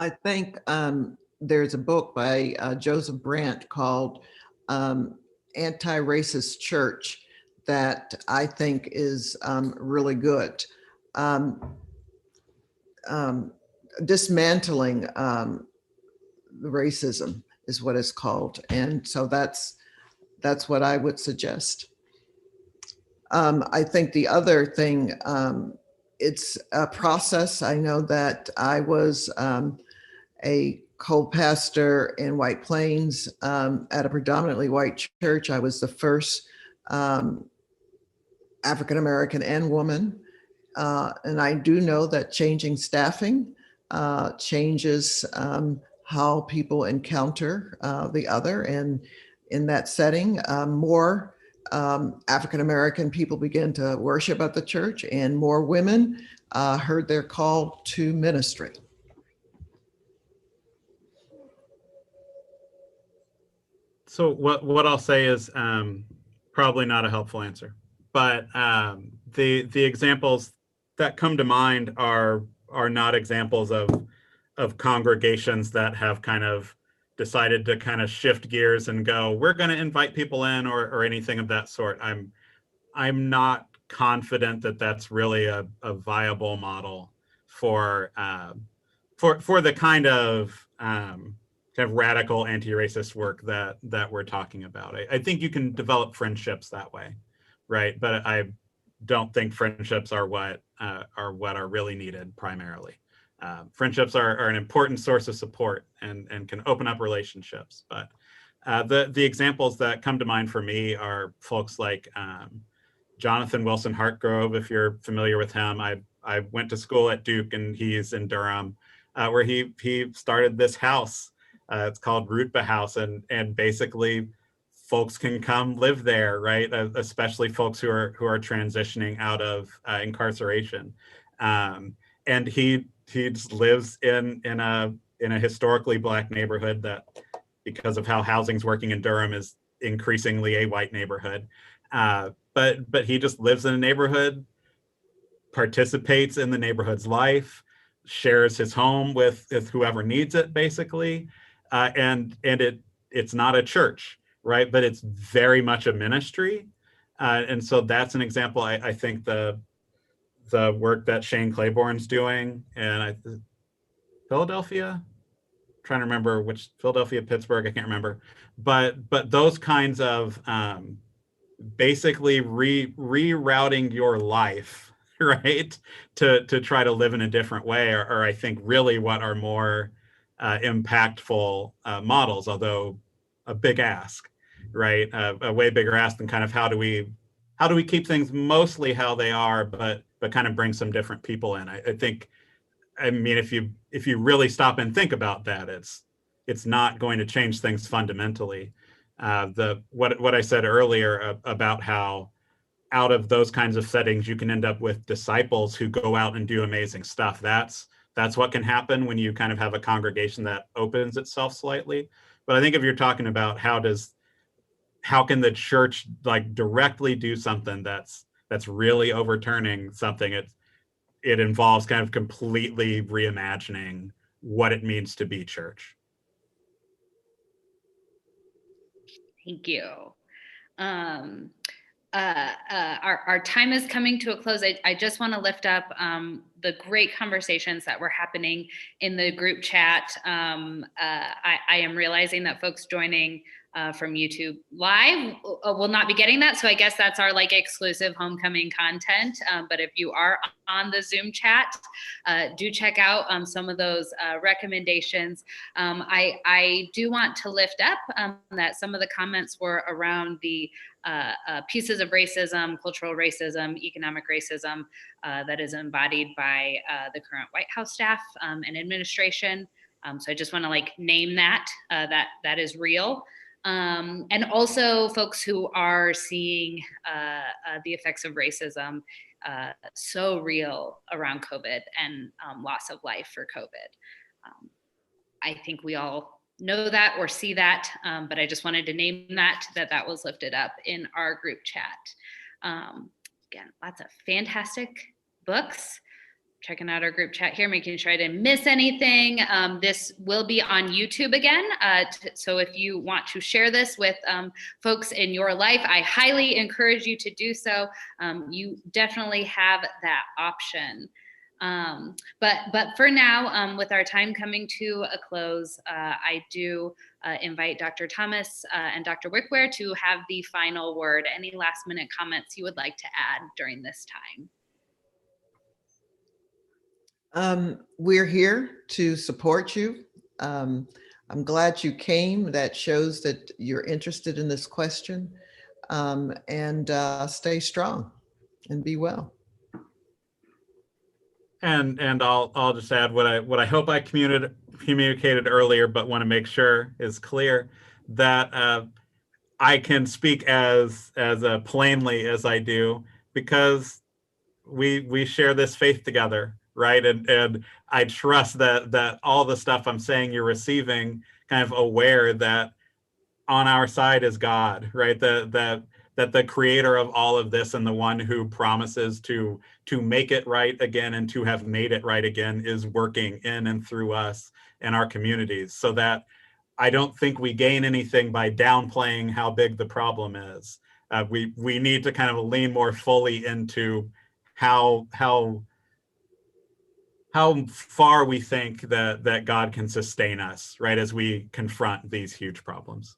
I think there's a book by Joseph Brandt called Anti-Racist Church that I think is really good. Dismantling racism is what it's called. And so that's what I would suggest. I think the other thing, it's a process. I know that I was a co-pastor in White Plains at a predominantly white church. I was the first African-American and woman. And I do know that changing staffing changes how people encounter the other. And in that setting, more African-American people began to worship at the church, and more women heard their call to ministry. So what I'll say is probably not a helpful answer, but the examples that come to mind are not examples of congregations that have kind of decided to kind of shift gears and go, we're going to invite people in or anything of that sort. I'm not confident that that's really a viable model for the kind of radical anti-racist work that we're talking about. I think you can develop friendships that way, right? But don't think friendships are what are really needed primarily. Friendships are an important source of support and can open up relationships. But the examples that come to mind for me are folks like Jonathan Wilson Hartgrove, if you're familiar with him. I went to school at Duke, and he's in Durham, where he started this house. It's called Rootba House, and basically folks can come live there, right? Especially folks who are transitioning out of incarceration. And he just lives in a historically Black neighborhood that, because of how housing's working in Durham, is increasingly a white neighborhood. But he just lives in a neighborhood, participates in the neighborhood's life, shares his home with whoever needs it, basically. And it's not a church, right? But it's very much a ministry. And so that's an example. I think the work that Shane Claiborne's doing, and Philadelphia, I'm trying to remember which, Philadelphia, Pittsburgh, I can't remember, but those kinds of basically rerouting your life, right, to try to live in a different way are I think really what are more impactful models, although a big ask, right? A way bigger ask than kind of how do we keep things mostly how they are, but kind of bring some different people in. I think, I mean, if you really stop and think about that, it's not going to change things fundamentally. What I said earlier about how out of those kinds of settings you can end up with disciples who go out and do amazing stuff. That's what can happen when you kind of have a congregation that opens itself slightly. But I think if you're talking about how can the church like directly do something that's really overturning something, it involves kind of completely reimagining what it means to be church. Thank you. Our time is coming to a close. I just want to lift up the great conversations that were happening in the group chat. I am realizing that folks joining from YouTube Live will not be getting that. So I guess that's our like exclusive homecoming content. But if you are on the Zoom chat, do check out some of those recommendations. I do want to lift up that some of the comments were around the pieces of racism, cultural racism, economic racism that is embodied by the current White House staff and administration. So I just want to like name that is real. And also folks who are seeing the effects of racism so real around COVID and loss of life for COVID. I think we all know that or see that, but I just wanted to name that was lifted up in our group chat. Again, lots of fantastic books. Checking out our group chat here, making sure I didn't miss anything. This will be on YouTube again. So if you want to share this with folks in your life, I highly encourage you to do so. You definitely have that option. But for now, with our time coming to a close, I do invite Dr. Thomas and Dr. Wickwear to have the final word. Any last minute comments you would like to add during this time? We're here to support you. I'm glad you came. That shows that you're interested in this question. And stay strong and be well. And I'll just add what I hope I communicated earlier, but want to make sure is clear, that I can speak as plainly as I do because we share this faith together, right? And I trust that all the stuff I'm saying you're receiving, kind of aware that on our side is God, right? That the creator of all of this and the one who promises to make it right again and to have made it right again is working in and through us and our communities, so that I don't think we gain anything by downplaying how big the problem is. We need to kind of lean more fully into how far we think that God can sustain us, right, as we confront these huge problems.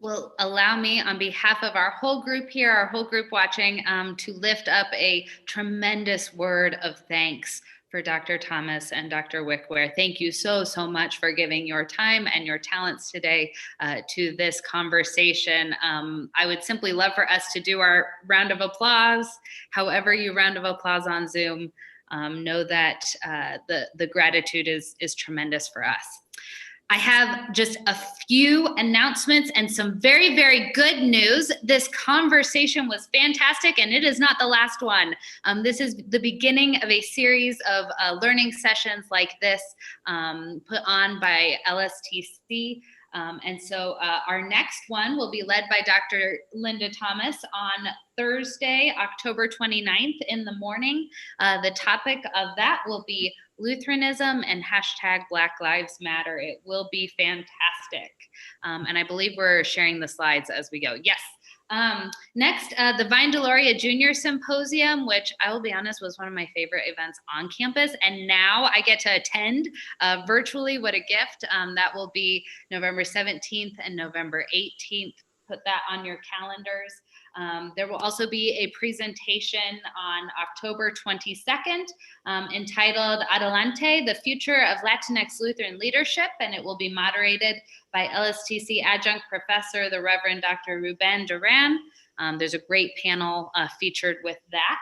will allow me, on behalf of our whole group here, our whole group watching, to lift up a tremendous word of thanks for Dr. Thomas and Dr. Wickwear. Thank you so, so much for giving your time and your talents today to this conversation. I would simply love for us to do our round of applause. However you round of applause on Zoom, know that the gratitude is tremendous for us. I have just a few announcements and some very, very good news. This conversation was fantastic, and it is not the last one. This is the beginning of a series of learning sessions like this put on by LSTC. And so our next one will be led by Dr. Linda Thomas on Thursday, October 29th in the morning. The topic of that will be Lutheranism and hashtag Black Lives Matter. It will be fantastic. And I believe we're sharing the slides as we go. Yes. Next, the Vine Deloria Jr. Symposium, which I will be honest was one of my favorite events on campus. And now I get to attend virtually. What a gift. That will be November 17th and November 18th. Put that on your calendars. There will also be a presentation on October 22nd entitled Adelante, the Future of Latinx Lutheran Leadership, and it will be moderated by LSTC Adjunct Professor, the Reverend Dr. Ruben Duran. There's a great panel featured with that.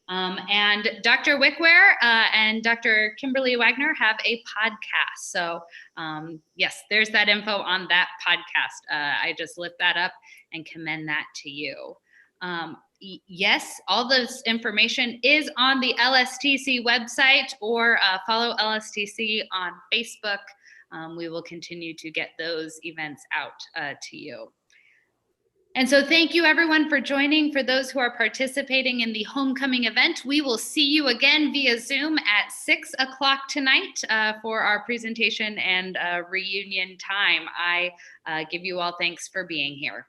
And Dr. Wickwear and Dr. Kimberly Wagner have a podcast. So yes, there's that info on that podcast. I just lift that up and commend that to you. Yes, all this information is on the LSTC website, or follow LSTC on Facebook. We will continue to get those events out to you. And so thank you everyone for joining. For those who are participating in the homecoming event, we will see you again via Zoom at 6 o'clock tonight for our presentation and reunion time. I give you all thanks for being here.